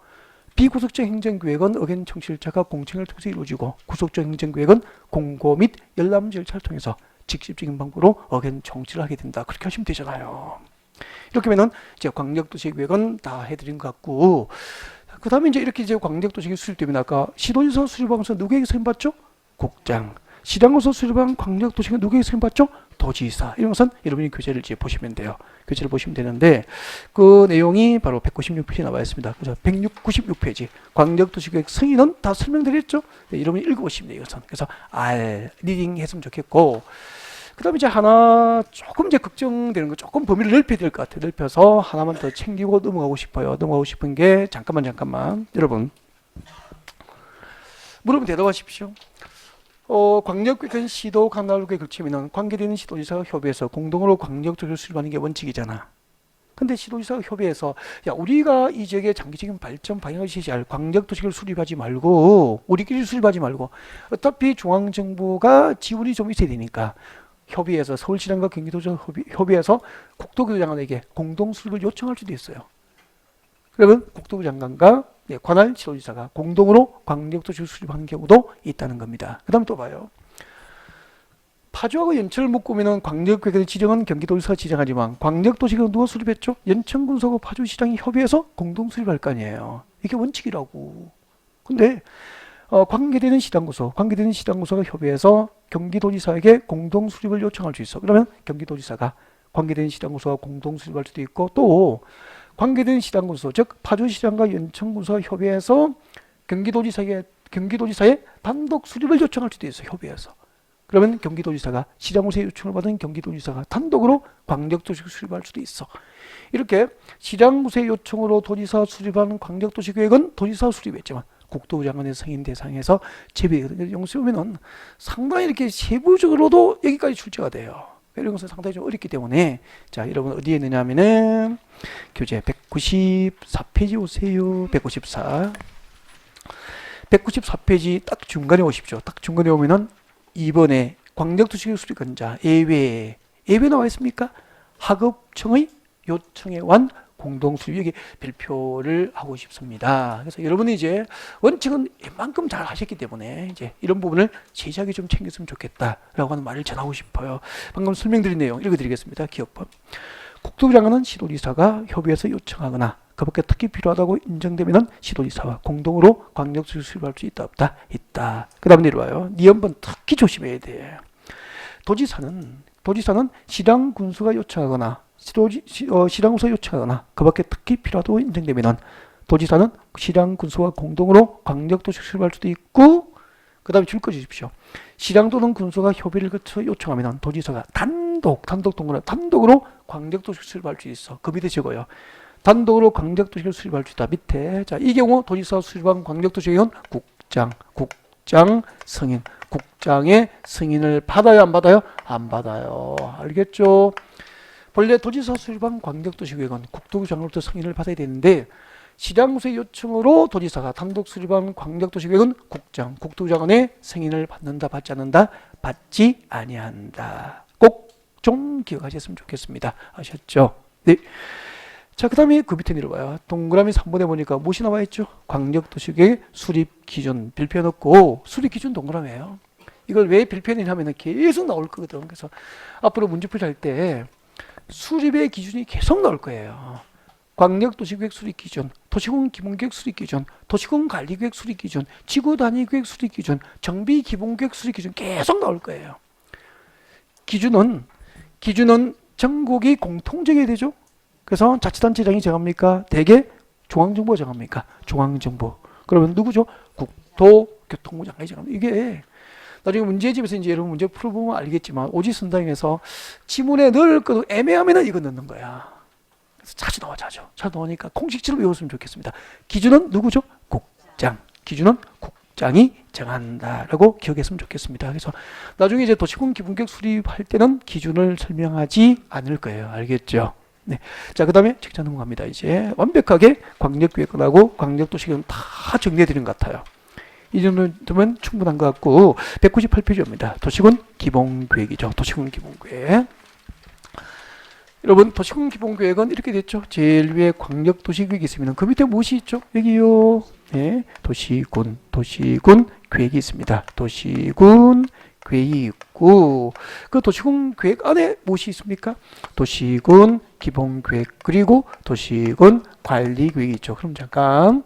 S1: 비구속적 행정계획은 의견 청취 절차가 공청회를 통해서 이루어지고 구속적 행정계획은 공고 및 열람 절차를 통해서 직접적인 방법으로 의견 청취를 하게 된다. 그렇게 하시면 되잖아요. 이렇게 하면은 이제 광역도시계획은 다 해드린 것 같고, 그 다음에 이제 이렇게 이제 광역도시계획 수립되면 아까 시도지사 수립하면서 누구에게 선임받죠? 국장. 시장군수 수립한 광역도시가 누구에게 승인받죠? 도지사. 이런 것은 여러분이 교재를 이제 보시면 돼요. 교재를 보시면 되는데 그 내용이 바로 196페이지에 나와 있습니다. 그죠? 196페이지. 광역도시계획 승인은 다 설명드렸죠? 네, 여러분이 읽어보시면 돼요. 이것은. 그래서 리딩 했으면 좋겠고 그 다음에 이제 하나 조금 이제 걱정되는 거 조금 범위를 넓혀야 될 것 같아요. 넓혀서 하나만 더 챙기고 넘어가고 싶어요. 넘어가고 싶은 게 잠깐만 여러분 물으면 대답하십시오. 광역계획은 시도 관할구에 걸치면 관계되는 시도지사가 협의해서 공동으로 광역도시를 수립하는 게 원칙이잖아. 근데 시도지사가 협의해서 야 우리가 이 지역의 장기적인 발전 방향을 제시할 광역도시를 수립하지 말고 우리끼리 수립하지 말고 어차피 중앙정부가 지원이 좀 있어야 되니까 협의해서 서울시장과 경기도지사 협의해서 국토교토 장관에게 공동 수립을 요청할 수도 있어요. 그러면 국토부 장관과 관할 지도지사가 공동으로 광역도시를 수립하는 경우도 있다는 겁니다. 그 다음에 또 봐요. 파주하고 연천을 묶으면 광역계획을 지정한 경기도지사가 지정하지만 광역도시계획은 누가 수립했죠? 연천군수하고 파주시장이 협의해서 공동 수립할 거 아니에요. 이게 원칙이라고. 근데 관계되는 시당구소가 협의해서 경기도지사에게 공동 수립을 요청할 수 있어. 그러면 경기도지사가 관계되는 시당구소와 공동 수립할 수도 있고 또 관계된 시당군수, 즉 파주시장과 연천군수가 협의해서 경기도지사의 단독 수립을 요청할 수도 있어요. 협의해서. 그러면 경기도지사가 시장군수의 요청을 받은 경기도지사가 단독으로 광역도시 수립할 수도 있어. 이렇게 시장군수의 요청으로 도지사 수립한 광역도시 계획은 도지사 수립했지만 국토부 장관의 승인 대상에서 제외거든요. 용수에 보면은 상당히 이렇게 세부적으로도 여기까지 출제가 돼요. 이런 것은 상당히 좀 어렵기 때문에 자 여러분 어디에 있느냐 하면은 교재 194페이지 오세요. 194페이지 딱 중간에 오십시오. 딱 중간에 오면은 2번에 광역도시 수립권자 예외 나와 있습니까? 하급청의 요청에 관한 공동수립 여기 발표를 하고 싶습니다. 그래서 여러분이 이제 원칙은 웬만큼 잘 하셨기 때문에 이제 이런 부분을 제시하게 좀 챙겼으면 좋겠다라고 하는 말을 전하고 싶어요. 방금 설명드린 내용 읽어드리겠습니다. 기억법. 국토부 장관은 시도지사가 협의해서 요청하거나 그밖에 특히 필요하다고 인정되면 시도지사와 공동으로 광역도시 수립할 수 있다 없다? 있다. 그 다음 내려와요. 니은번 특히 조심해야 돼. 도지사는 시당 군수가 요청하거나 시당군수가 요청하거나 그밖에 특히 필요하다고 인정되면 도지사는 시당 군수와 공동으로 광역도시 수립할 수도 있고 그 다음에 줄 거 주십시오. 시당 또는 군수가 협의를 거쳐 요청하면 도지사가 단독으로 광역도시 수립할 수 있어. 그 밑에 적어요. 단독으로 광역도시를 수립할 수 있다. 밑에 자 이 경우 도지사 수립한 광역도시계획은 국장 승인. 국장의 승인을 받아요, 안 받아요? 안 받아요. 알겠죠? 본래 도지사 수립한 광역도시계획은 국토부 장관으로부터 승인을 받아야 되는데 시장군수의 요청으로 도지사가 단독 수립한 광역도시계획은 국토부 장관의 승인을 받는다, 받지 않는다? 받지 아니한다. 꼭 좀 기억하셨으면 좋겠습니다. 아셨죠? 네. 자, 그 다음에 그 밑에 내려와요. 동그라미 3번에 보니까 무엇이 나와 있죠? 광역도시계획 수립기준 별표 넣고 수립기준 동그라미예요. 이걸 왜 별표냐 하면 계속 나올 거거든. 그래서 앞으로 문제풀이 할 때 수립의 기준이 계속 나올 거예요. 광역도시계획 수립기준, 도시군 기본계획 수립기준, 도시군 관리계획 수립기준, 지구단위계획 수립기준, 정비기본계획 수립기준 계속 나올 거예요. 기준은 전국이 공통적이어야 되죠. 그래서 자치단체장이 정합니까? 대개 중앙정부가 정합니까? 중앙정부. 그러면 누구죠? 국토교통부 장관이 정합니다. 이게 나중에 문제집에서 이제 여러분 문제 풀어보면 알겠지만 오지선당에서 지문에 넣을 것도 애매하면 이거 넣는 거야. 그래서 자주 나오니까 공식적으로 외웠으면 좋겠습니다. 기준은 누구죠? 국장. 기준은 국장이 정한다라고 기억했으면 좋겠습니다. 그래서 나중에 이제 도시군 기본계획 수립할 때는 기준을 설명하지 않을 거예요. 알겠죠? 네. 자, 그 다음에 책자 넘어갑니다. 이제 완벽하게 광역계획하고 광역도시계획은 다 정리해드린 것 같아요. 이 정도면 충분한 것 같고 198페이지입니다. 도시군 기본계획이죠. 도시군 기본계획. 여러분 도시군 기본계획은 이렇게 됐죠. 제일 위에 광역도시계획이 있으면 그 밑에 무엇이 있죠? 여기요. 네, 도시군 계획이 있습니다. 도시군 계획이 있고 그 도시군 계획 안에 무엇이 있습니까? 도시군 기본계획 그리고 도시군 관리계획이 있죠. 그럼 잠깐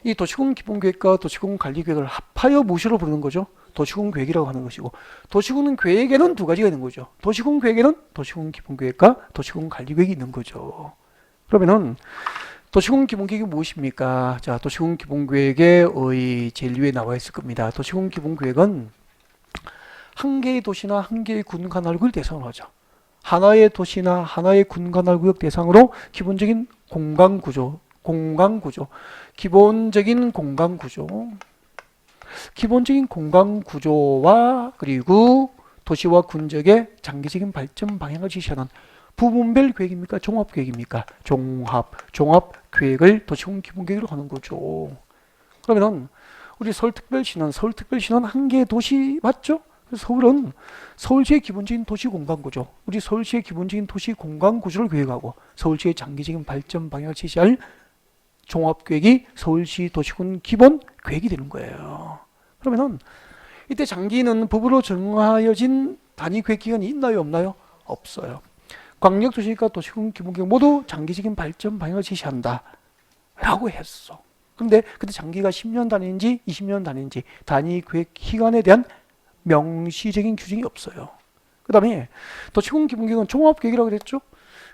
S1: 이 도시군 기본계획과 도시군 관리계획을 합하여 무엇으로 부르는 거죠? 도시군 계획이라고 하는 것이고, 도시군 계획에는 두 가지가 있는 거죠. 도시군 계획에는 도시군 기본계획과 도시군 관리계획이 있는 거죠. 그러면은 도시군 기본계획이 무엇입니까? 자, 도시군 기본계획의 제일 위에 나와 있을 겁니다. 도시군 기본계획은 한 개의 도시나 한 개의 군 관할구역을 대상으로 하죠. 하나의 도시나 하나의 군 관할구역 대상으로 기본적인 공간구조, 기본적인 공간구조와 그리고 도시와 군적의 장기적인 발전 방향을 지시하는 부분별 계획입니까? 종합계획입니까? 종합계획을 도시군 기본계획으로 하는 거죠. 그러면은 우리 서울특별시는 한 개의 도시 맞죠? 서울은 서울시의 기본적인 도시 공간구조, 우리 서울시의 기본적인 도시 공간구조를 계획하고 서울시의 장기적인 발전 방향을 지시할 종합계획이 서울시 도시군 기본 계획이 되는 거예요. 그러면은 이때 장기는 법으로 정하여진 단위 계획 기간이 있나요, 없나요? 없어요. 광역도시니까 도시군 기본계획 모두 장기적인 발전 방향을 지시한다 라고 했어. 그런데 그때 장기가 10년 단위인지 20년 단위인지 단위 계획 기간에 대한 명시적인 규정이 없어요. 그 다음에 도시군 기본계획은 종합계획이라고 그랬죠?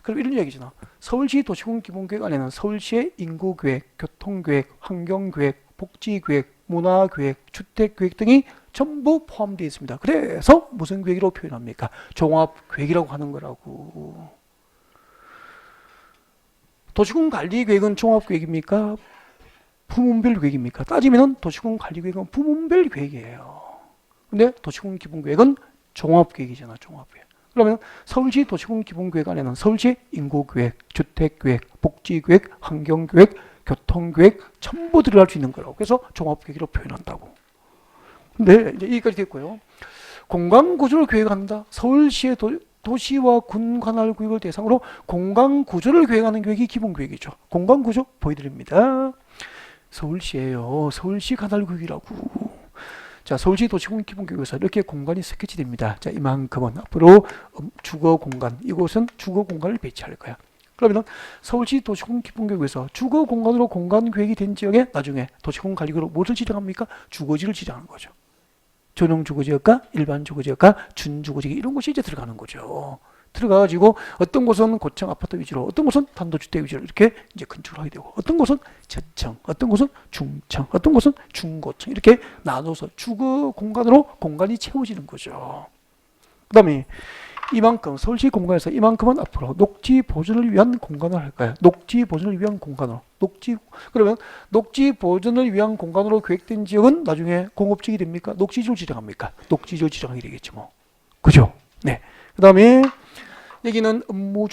S1: 그럼 이런 얘기잖아. 서울시 도시군 기본계획 안에는 서울시의 인구계획, 교통계획, 환경계획, 복지계획, 문화계획, 주택계획 등이 전부 포함되어 있습니다. 그래서 무슨 계획이라고 표현합니까? 종합계획이라고 하는 거라고. 도시군 관리계획은 종합계획입니까? 부문별 계획입니까? 따지면 도시군 관리계획은 부문별 계획이에요. 근데 도시군 기본계획은 종합계획이잖아, 종합계획. 그러면 서울시 도시군 기본계획 안에는 서울시 인구계획, 주택계획, 복지계획, 환경계획, 교통계획 전부 들어갈 수 있는 거라고. 그래서 종합계획으로 표현한다고. 근데 이제 여기까지 됐고요. 공간구조를 계획한다. 서울시의 도시와 군 관할구역을 대상으로 공간구조를 계획하는 계획이 기본계획이죠. 공간구조 보여드립니다. 서울시예요. 서울시 관할구역이라고. 자, 서울시 도시군 기본계획에서 이렇게 공간이 스케치됩니다. 자, 이만큼은 앞으로 주거 공간, 이곳은 주거 공간을 배치할 거야. 그러면 서울시 도시군 기본계획에서 주거 공간으로 공간 계획이 된 지역에 나중에 도시군 관리구역으로 무엇을 지정합니까? 주거지를 지정하는 거죠. 전용 주거지역과 일반 주거지역과 준주거지역 이런 곳이 이제 들어가는 거죠. 들어가가지고 어떤 곳은 고층 아파트 위주로, 어떤 곳은 단독주택 위주로 이렇게 이제 건축을 하게 되고, 어떤 곳은 저층, 어떤 곳은 중층, 어떤 곳은 중고층 이렇게 나눠서 주거 공간으로 공간이 채워지는 거죠. 그 다음에 이만큼 서울시 공간에서 이만큼은 앞으로 녹지 보존을 위한 공간을 할까요? 녹지 보존을 위한 공간으로. 그러면 녹지 보존을 위한 공간으로 계획된 지역은 나중에 공업지역이 됩니까? 녹지지를 지정합니까? 녹지지를 지정하게 되겠죠, 뭐. 그죠? 네. 그 다음에 여기는 업무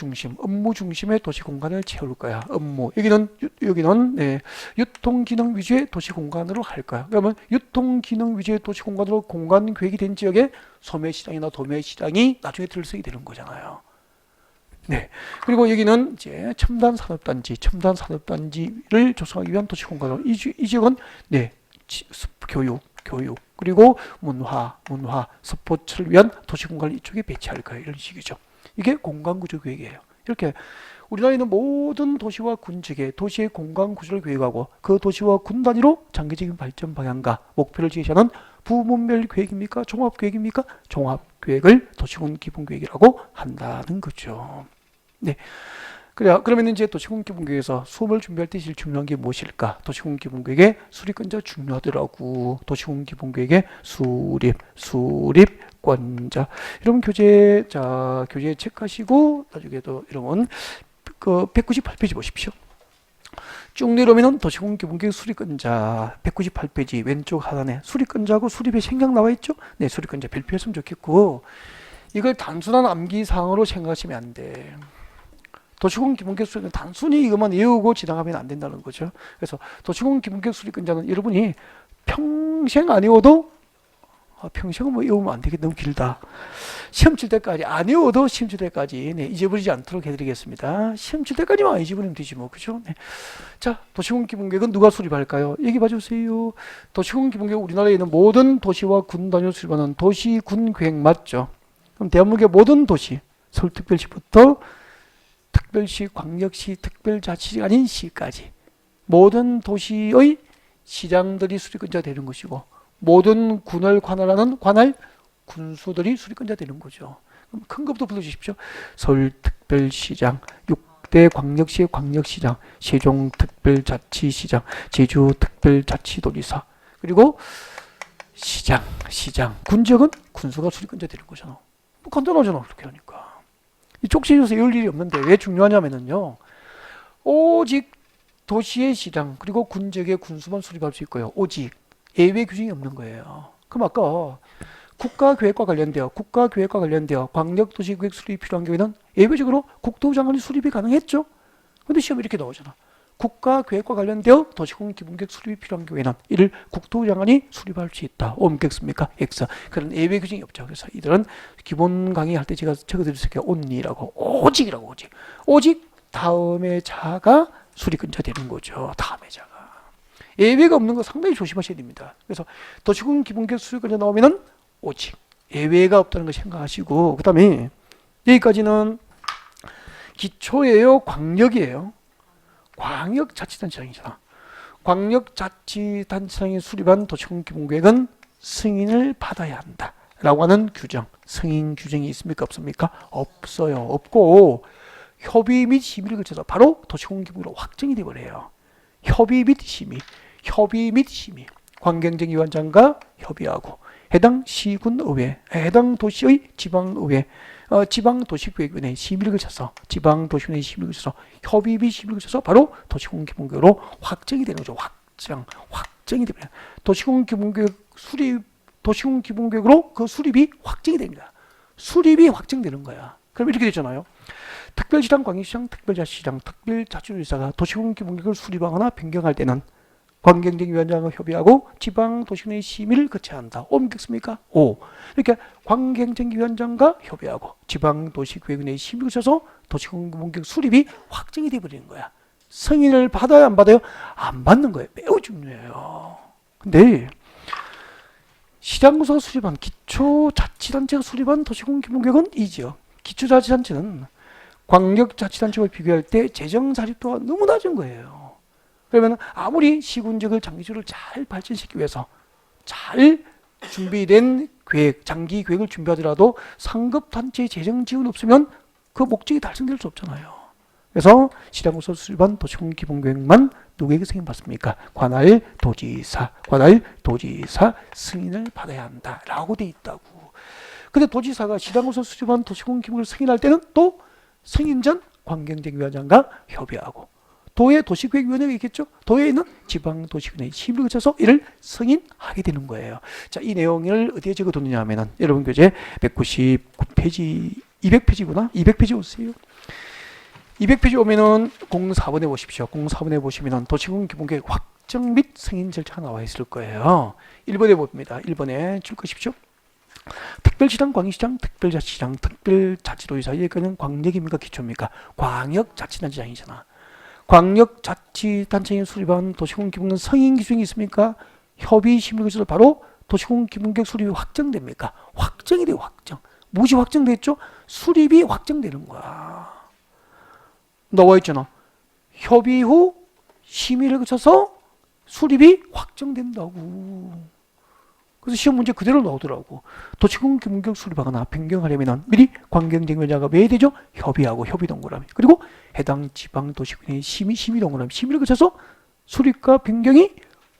S1: 중심의 도시 공간을 채울 거야. 업무. 여기는 네, 유통 기능 위주의 도시 공간으로 할 거야. 그러면 유통 기능 위주의 도시 공간으로 공간 계획이 된 지역에 소매 시장이나 도매 시장이 나중에 들어서게 되는 거잖아요. 네. 그리고 여기는 이제 첨단 산업단지를 조성하기 위한 도시 공간으로 이 지역은 네, 교육 그리고 문화, 스포츠를 위한 도시 공간을 이쪽에 배치할 거예요. 이런 식이죠. 이게 공간구조 계획이에요. 이렇게 우리나라에는 모든 도시와 군지계, 도시의 공간구조를 계획하고 그 도시와 군 단위로 장기적인 발전 방향과 목표를 제시하는 부문별 계획입니까? 종합계획입니까? 종합계획을 도시군 기본계획이라고 한다는 거죠. 네. 그러면 이제 도시군 기본계획에서 수업을 준비할 때 제일 중요한 게 무엇일까? 도시군 기본계획의 수립권자 중요하더라고. 도시군 기본계획의 수립권자. 여러분 교재 체크하시고 나중에도 여러분 그 198페이지 보십시오. 쭉 내려오면 도시군 기본계획 수립권자 198페이지 왼쪽 하단에 수립권자하고 수립의 생각 나와 있죠? 네, 수립권자 별표했으면 좋겠고 이걸 단순한 암기사항으로 생각하시면 안 돼. 도시군 기본계획 수립은 단순히 이것만 외우고 지나가면 안 된다는 거죠. 그래서 도시군 기본계획 수립권자는 여러분이 평생 안 외워도 평생은 뭐 외우면 안 되겠다. 너무 길다. 시험 칠 때까지 안 외워도 시험 칠 때까지 네, 잊어버리지 않도록 해드리겠습니다. 시험 칠 때까지만 안 잊어버리면 되지 뭐. 그죠? 네. 자, 도시군 기본계획은 누가 수립할까요? 얘기 봐주세요. 도시군 기본계획 우리나라에 있는 모든 도시와 군 단위로 수립하는 도시군 계획 맞죠? 그럼 대한민국의 모든 도시, 서울특별시부터 특별시, 광역시, 특별자치가 아닌 시까지 모든 도시의 시장들이 수립권자가 되는 것이고 모든 군을 관할하는 관할 군수들이 수립권자 되는 거죠. 그럼 큰 것부터 불러주십시오. 서울특별시장, 6대 광역시의 광역시장, 세종특별자치시장, 제주특별자치도지사, 그리고 시장, 군적은 군수가 수립권자 되는 거잖아. 뭐 간단하잖아, 그렇게 하니까. 이 쪽지에서 이럴 일이 없는데 왜 중요하냐면요. 오직 도시의 시장 그리고 군적의 군수만 수립할 수 있고요. 오직 예외 규정이 없는 거예요. 그럼 아까 국가계획과 관련되어 광역도시계획 수립이 필요한 경우에는 예외적으로 국토부 장관이 수립이 가능했죠. 근데 시험에 이렇게 나오잖아. 국가계획과 관련되어 도시공기본계획 수립이 필요한 경우에는 이를 국토부 장관이 수립할 수 있다. 옮겼습니까? X. 그런 예외 규정이 없죠. 그래서 이들은 기본 강의할 때 제가 적어드릴 수 있게 only라고, 오직이라고, 오직 다음의 자가 수립권자 되는 거죠. 다음의 자가. 예외가 없는 거 상당히 조심하셔야 됩니다. 그래서 도시공기본계획 수립권자 나오면은 오직 예외가 없다는 거 생각하시고, 그 다음에 여기까지는 기초예요, 광역이에요. 광역자치단체장이잖아. 광역자치단체장이 수립한 도시공기본계획은 승인을 받아야 한다 라고 하는 규정, 승인 규정이 있습니까? 없습니까? 없어요. 없고 협의 및 심의를 거쳐서 바로 도시공기본계획으로 확정이 되어버려요. 협의 및 심의. 관경정위원장과 협의하고 해당 시군의회, 해당 도시의 지방의회, 지방도시계획위원회 심의를 거쳐서 지방도시위원회 심의를 거쳐서 협의 및 심의를 거쳐서 바로 도시공기본계획으로 확정이 되는 거죠. 확정이 됩니다. 도시공기본계획으로 그 수립이 확정이 됩니다. 수립이 확정되는 거야. 그럼 이렇게 되잖아요. 특별시장, 광역시장, 특별자치시장, 특별자치도지사가 도시공기본계획을 수립하거나 변경할 때는 관경정위원장과 협의하고 지방도시위원회 심의를 거쳐야 한다. 옮겼습니까? 오. 이렇게 관경정위원장과 협의하고 지방도시계획위원회 심의를 거쳐서 도시공기본계획 수립이 확정이 되어버리는 거야. 승인을 받아요? 안 받아요? 안 받는 거예요. 매우 중요해요. 근데 시장구가 수립한 기초자치단체가 수립한 도시공기본계획은 이 지역 기초자치단체는 광역자치단체와 비교할 때 재정 자립도가 너무 낮은 거예요. 그러면 아무리 시군적을 장기적으로 잘 발전시키기 위해서 잘 준비된 계획, 장기 계획을 준비하더라도 상급 단체의 재정 지원 없으면 그 목적이 달성될 수 없잖아요. 그래서 시장구에서 수립한 도시공기본계획만 누구에게 승인받습니까? 관할 도지사 승인을 받아야 한다라고 돼 있다고. 근데 도지사가 시장구에서 수립한 도시공기본계획을 승인할 때는 또 승인 전 관경정위원장과 협의하고 도의 도시계획위원회가 있겠죠. 도에 있는 지방도시위원회 심의를 거쳐서 이를 승인하게 되는 거예요. 자, 이 내용을 어디에 적어뒀느냐 하면은 여러분 교재 199페이지, 200페이지구나. 200페이지 오세요. 200페이지 오면은 04번에 보십시오. 04번에 보시면은 도시공기본계획 확정 및 승인 절차가 나와 있을 거예요. 1번에 봅니다. 1번에 줄 것이십시오. 특별시장, 광역시장, 특별자치시장, 특별자치도지사. 여기까지는 광역입니까? 기초입니까? 광역자치단체장이잖아. 광역자치단체에 수립한 도시공기본계획 승인 기준이 있습니까? 협의 심의를 거쳐서 바로 도시공기본계획 수립이 확정됩니까? 확정이 돼요. 확정. 무엇이 확정됐죠? 수립이 확정되는 거야. 나와 있잖아. 협의 후 심의를 거쳐서 수립이 확정된다고. 그래서 시험 문제 그대로 나오더라고. 도시공기본계획 수립하거나 변경하려면 미리 관경정위원장과 왜 되죠? 협의하고 협의동그라미. 그리고 해당 지방도시위원회 심의동그라미. 심의를 거쳐서 수립과 변경이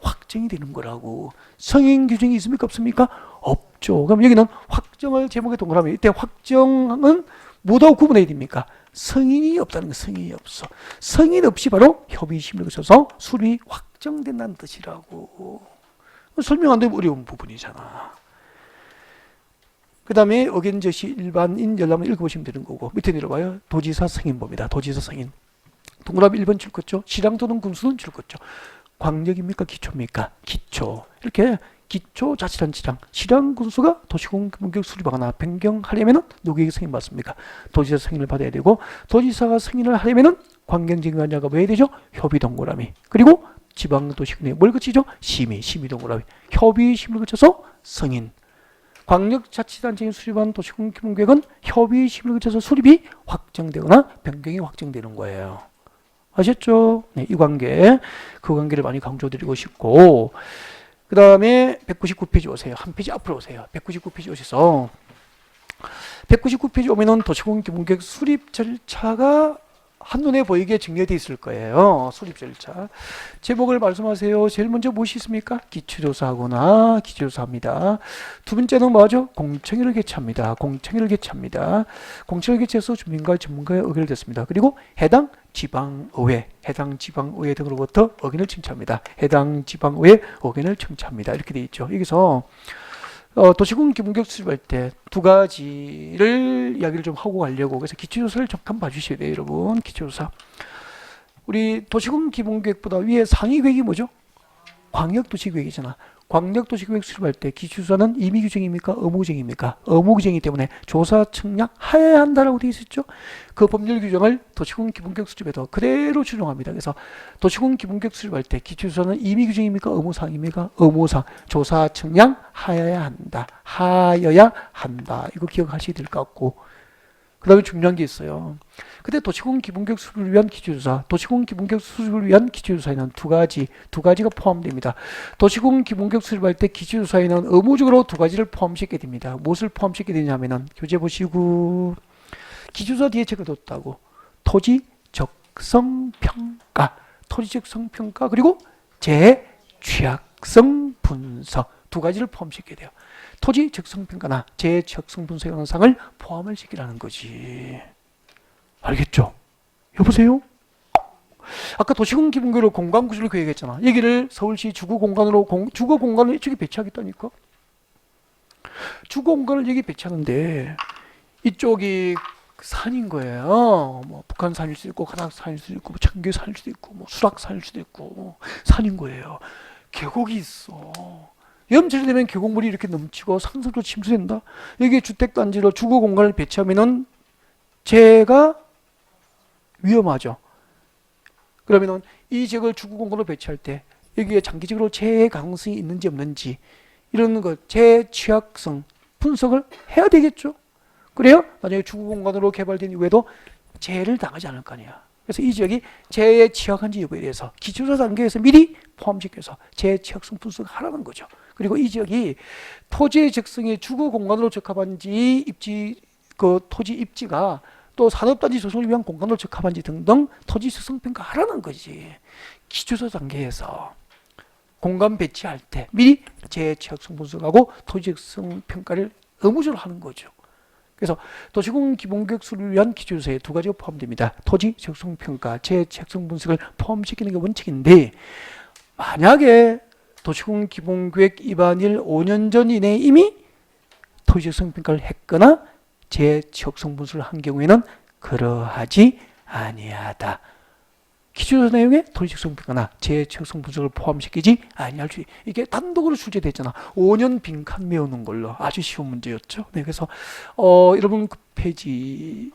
S1: 확정이 되는 거라고. 승인 규정이 있습니까? 없습니까? 없죠. 그럼 여기는 확정을 제목에 동그라미. 이때 확정은 뭐하고 구분해야 됩니까? 승인이 없다는 거. 승인이 없어. 승인 없이 바로 협의 심의를 거쳐서 수립이 확정된다는 뜻이라고. 설명 안 되면 어려운 부분이잖아. 그 다음에 의견제시 일반인 열람을 읽어보시면 되는 거고, 밑에 내려봐요. 도지사 승인봅니다. 도지사 승인. 동그라미 1번 줄 거죠. 시장 또는 군수는 줄 거죠. 광역입니까? 기초입니까? 기초. 이렇게 기초자치단체장, 시장 군수가 도시공기본계획 수립하거나 변경하려면 누구에게 승인받습니까? 도지사 승인을 받아야 되고, 도지사가 승인을 하려면 관경정위원장과 왜 되죠? 협의 동그라미. 그리고 지방도시위원회 뭘 거치죠? 심의 동그라미. 협의 심의를 거쳐서 승인. 광역자치단체에 수립한 도시공기본계획은 협의 심의를 거쳐서 수립이 확정되거나 변경이 확정되는 거예요. 아셨죠? 네, 이 관계, 그 관계를 많이 강조드리고 싶고, 그 다음에 199페이지 오세요. 한 페이지 앞으로 오세요. 199페이지 오셔서 199페이지 오면은 도시공 기본계획 수립 절차가 한눈에 보이게 정리되어 있을 거예요. 수립 절차. 제목을 말씀하세요. 제일 먼저 무엇이 있습니까? 기초조사하거나 기초조사합니다. 두 번째는 뭐죠? 공청회를 개최합니다. 공청회를 개최합니다. 공청회를 개최해서 주민과 전문가의 의견을 듣습니다. 그리고 해당 지방의회 등으로부터 의견을 청취합니다. 해당 지방의회 의견을 청취합니다. 이렇게 되어 있죠. 여기서 도시공 기본계획 수립할 때 두 가지를 이야기를 좀 하고 가려고, 그래서 기초조사를 잠깐 봐주셔야 돼요, 여러분. 기초조사. 우리 도시공 기본계획보다 위에 상위 계획이 뭐죠? 광역도시계획이잖아. 광역도시계획 수립할 때 기초조사는 임의규정입니까? 의무규정입니까? 의무규정이기 때문에 조사 청약하여야 한다라고 되어 있었죠. 그 법률 규정을 도시공 기본계획 수립에도 그대로 준용합니다. 그래서 도시공 기본계획 수립할 때 기초조사는 임의규정입니까? 의무사항입니까? 의무사항. 조사 청약하여야 한다. 하여야 한다. 이거 기억하셔야 될 것 같고, 그 다음에 중요한 게 있어요. 근데 도시공 기본계획 수립을 위한 기초조사, 도시공 기본계획 수립을 위한 기초조사에는 두 가지가 포함됩니다. 도시공 기본계획 수립할 때 기초조사에는 의무적으로 두 가지를 포함시키게 됩니다. 무엇을 포함시키게 되냐면은, 교재 보시고, 기초조사 뒤에 적어뒀다고. 토지 적성 평가, 그리고 재취약성 분석, 두 가지를 포함시키게 돼요. 토지 적성평가나 재적성 분석 영상을 포함을 시키라는 거지. 알겠죠? 여보세요? 아까 도시공 기본계획으로 공간구조를 계획했잖아. 여기를 서울시 주거공간으로 주거공간을 이쪽에 배치하겠다니까. 주거공간을 여기 배치하는데 이쪽이 산인 거예요. 뭐 북한산일 수도 있고 가락산일 수도 있고 뭐 청계산일 수도 있고 뭐 수락산일 수도 있고 산인 거예요. 계곡이 있어. 염철이 되면 계곡물이 이렇게 넘치고 상습도 침수된다. 여기 주택단지로 주거공간을 배치하면은 재해가 위험하죠. 그러면은 이 지역을 주거공간으로 배치할 때 여기에 장기적으로 재해 가능성이 있는지 없는지 이런 것, 재해 취약성 분석을 해야 되겠죠. 그래요? 나중에 주거공간으로 개발된 이후에도 재해를 당하지 않을 거 아니야. 그래서 이 지역이 재해에 취약한지 여부에 대해서 기초조사 단계에서 미리 포함시켜서 재해 취약성 분석을 하라는 거죠. 그리고 이 지역이 토지의 적성에 주거 공간으로 적합한지 그 토지 입지가 또 산업단지 조성을 위한 공간으로 적합한지 등등 토지 적성 평가하라는 거지. 기초조사 단계에서 공간 배치할 때 미리 재해 취약성 분석하고 토지 적성 평가를 의무적으로 하는 거죠. 그래서 도시공 기본계획 수립을 위한 기초조사에 두 가지가 포함됩니다. 토지 적성 평가, 재해 취약성 분석을 포함시키는 게 원칙인데, 만약에 도시공 기본계획 입안일 5년 전 이내에 이미 토지 적성 평가를 했거나 재해 취약성 분석을 한 경우에는 그러하지 아니하다. 기초조사 내용에 토지 적성 평가나 재해 취약성 분석을 포함시키지 아니할 수, 이게 단독으로 출제됐잖아. 5년 빈칸 메우는 걸로 아주 쉬운 문제였죠. 네, 그래서 여러분 그 페이지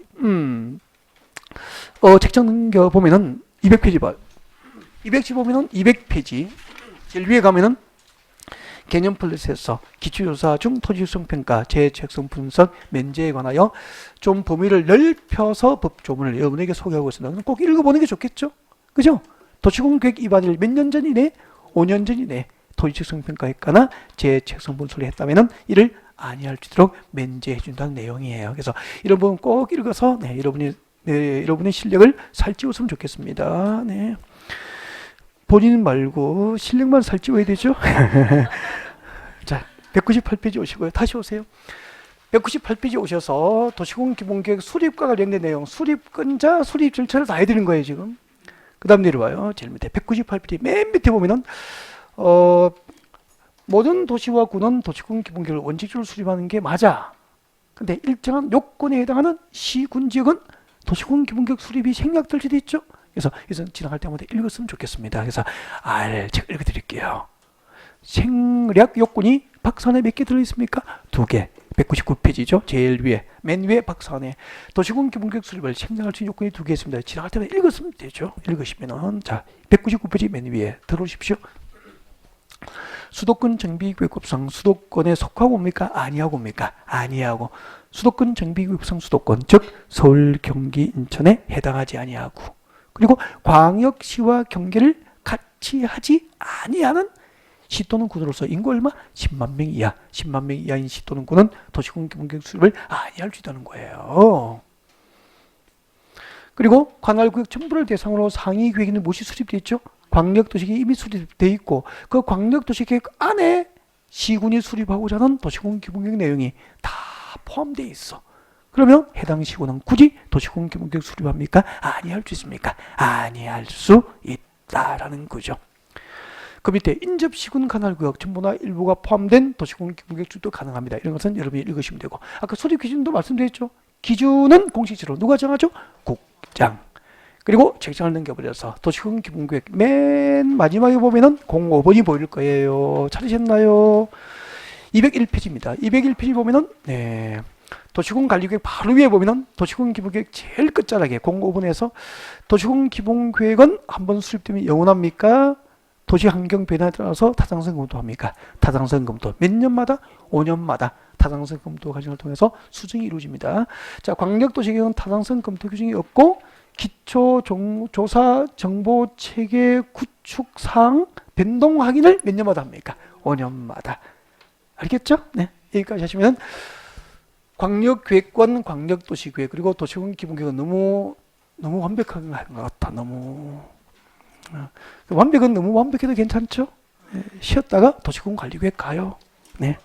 S1: 책장 넘겨 보면은 200페이지 봐요. 200페이지 보면은 200페이지 제일 위에 가면은 개념 플러스에서 기초조사 중 토지적성 평가, 재해 취약성 분석, 면제에 관하여 좀 범위를 넓혀서 법조문을 여러분에게 소개하고 있습니다. 꼭 읽어보는 게 좋겠죠? 그죠? 도시공계획 입안일 몇 년 전 이내, 5년 전 이내 토지적성 평가했거나 재해 취약성 분석을 했다면은 이를 아니할 수 있도록 면제해 준다는 내용이에요. 그래서 이런 부분 꼭 읽어서 여러분의 실력을 살찌웠으면 좋겠습니다. 네. 본인 말고 실력만 살찌워야 되죠? 자, 198페이지 오시고요. 다시 오세요. 198페이지 오셔서 도시공 기본계획 수립과 관련된 내용, 수립권자, 수립 절차를 다 해드리는 거예요, 지금. 그 다음 내려와요. 제일 밑에 198페이지 맨 밑에 보면은 모든 도시와 구는 도시공 기본계획을 원칙적으로 수립하는 게 맞아. 근데 일정한 요건에 해당하는 시, 군 지역은 도시공 기본계획 수립이 생략될 수도 있죠. 그래서 지나갈 때마다 읽었으면 좋겠습니다. 그래서 제가 읽어드릴게요. 생략 요건이 박스 안에 몇 개 들어있습니까? 2개. 199페이지죠. 제일 위에, 맨 위에 박스 안에 도시공 기본계획 수립을 생략할 수 있는 요건이 2개 있습니다. 지나갈 때마다 읽었으면 되죠. 읽으시면은, 자, 199페이지 맨 위에 들어오십시오. 수도권 정비구역법상 수도권에 속하고 옵니까? 아니하고 옵니까? 아니하고. 수도권 정비구역상 수도권, 즉 서울, 경기, 인천에 해당하지 아니하고, 그리고 광역시와 경계를 같이 하지 아니하는 시 또는 군으로서 인구 얼마? 10만 명 이하. 10만 명 이하인 시 또는 군은 도시군 기본계획 수립을 아니할 수 있다는 거예요. 그리고 관할구역 전부를 대상으로 상위 계획에는 무엇이 수립되어 있죠? 광역도시계획이 이미 수립되어 있고 그 광역도시계획 안에 시군이 수립하고자 하는 도시군 기본계획 내용이 다 포함되어 있어. 그러면 해당 시군은 굳이 도시군 기본계획 수립합니까? 아니할 수 있습니까? 아니할 수 있다라는 거죠. 그 밑에 인접시군 관할구역 전부나 일부가 포함된 도시군 기본계획 수립도 가능합니다. 이런 것은 여러분이 읽으시면 되고 아까 수립 기준도 말씀드렸죠. 기준은 공식적으로 누가 정하죠? 국장. 그리고 책장을 넘겨버려서 도시군 기본계획 맨 마지막에 보면은 05번이 보일 거예요. 찾으셨나요? 201페이지입니다. 201페이지 보면은 도시군 관리계획 바로 위에 보면은 도시군 기본계획 제일 끝자락에 05번에서 도시군 기본계획은 한번 수립되면 영원합니까? 도시 환경 변화에 따라서 타당성 검토합니까? 타당성 검토 몇 년마다? 5년마다 타당성 검토 과정을 통해서 수정이 이루어집니다. 자, 광역도시계획은 타당성 검토 규정이 없고 기초조사 정보체계 구축 사항 변동 확인을 몇 년마다 합니까? 5년마다. 알겠죠? 네, 여기까지 하시면 광역계획권, 광역도시계획 그리고 도시군 기본계획은 너무 완벽한 것 같다. 완벽은 너무 완벽해도 괜찮죠? 쉬었다가 도시군 관리계획 가요. 네.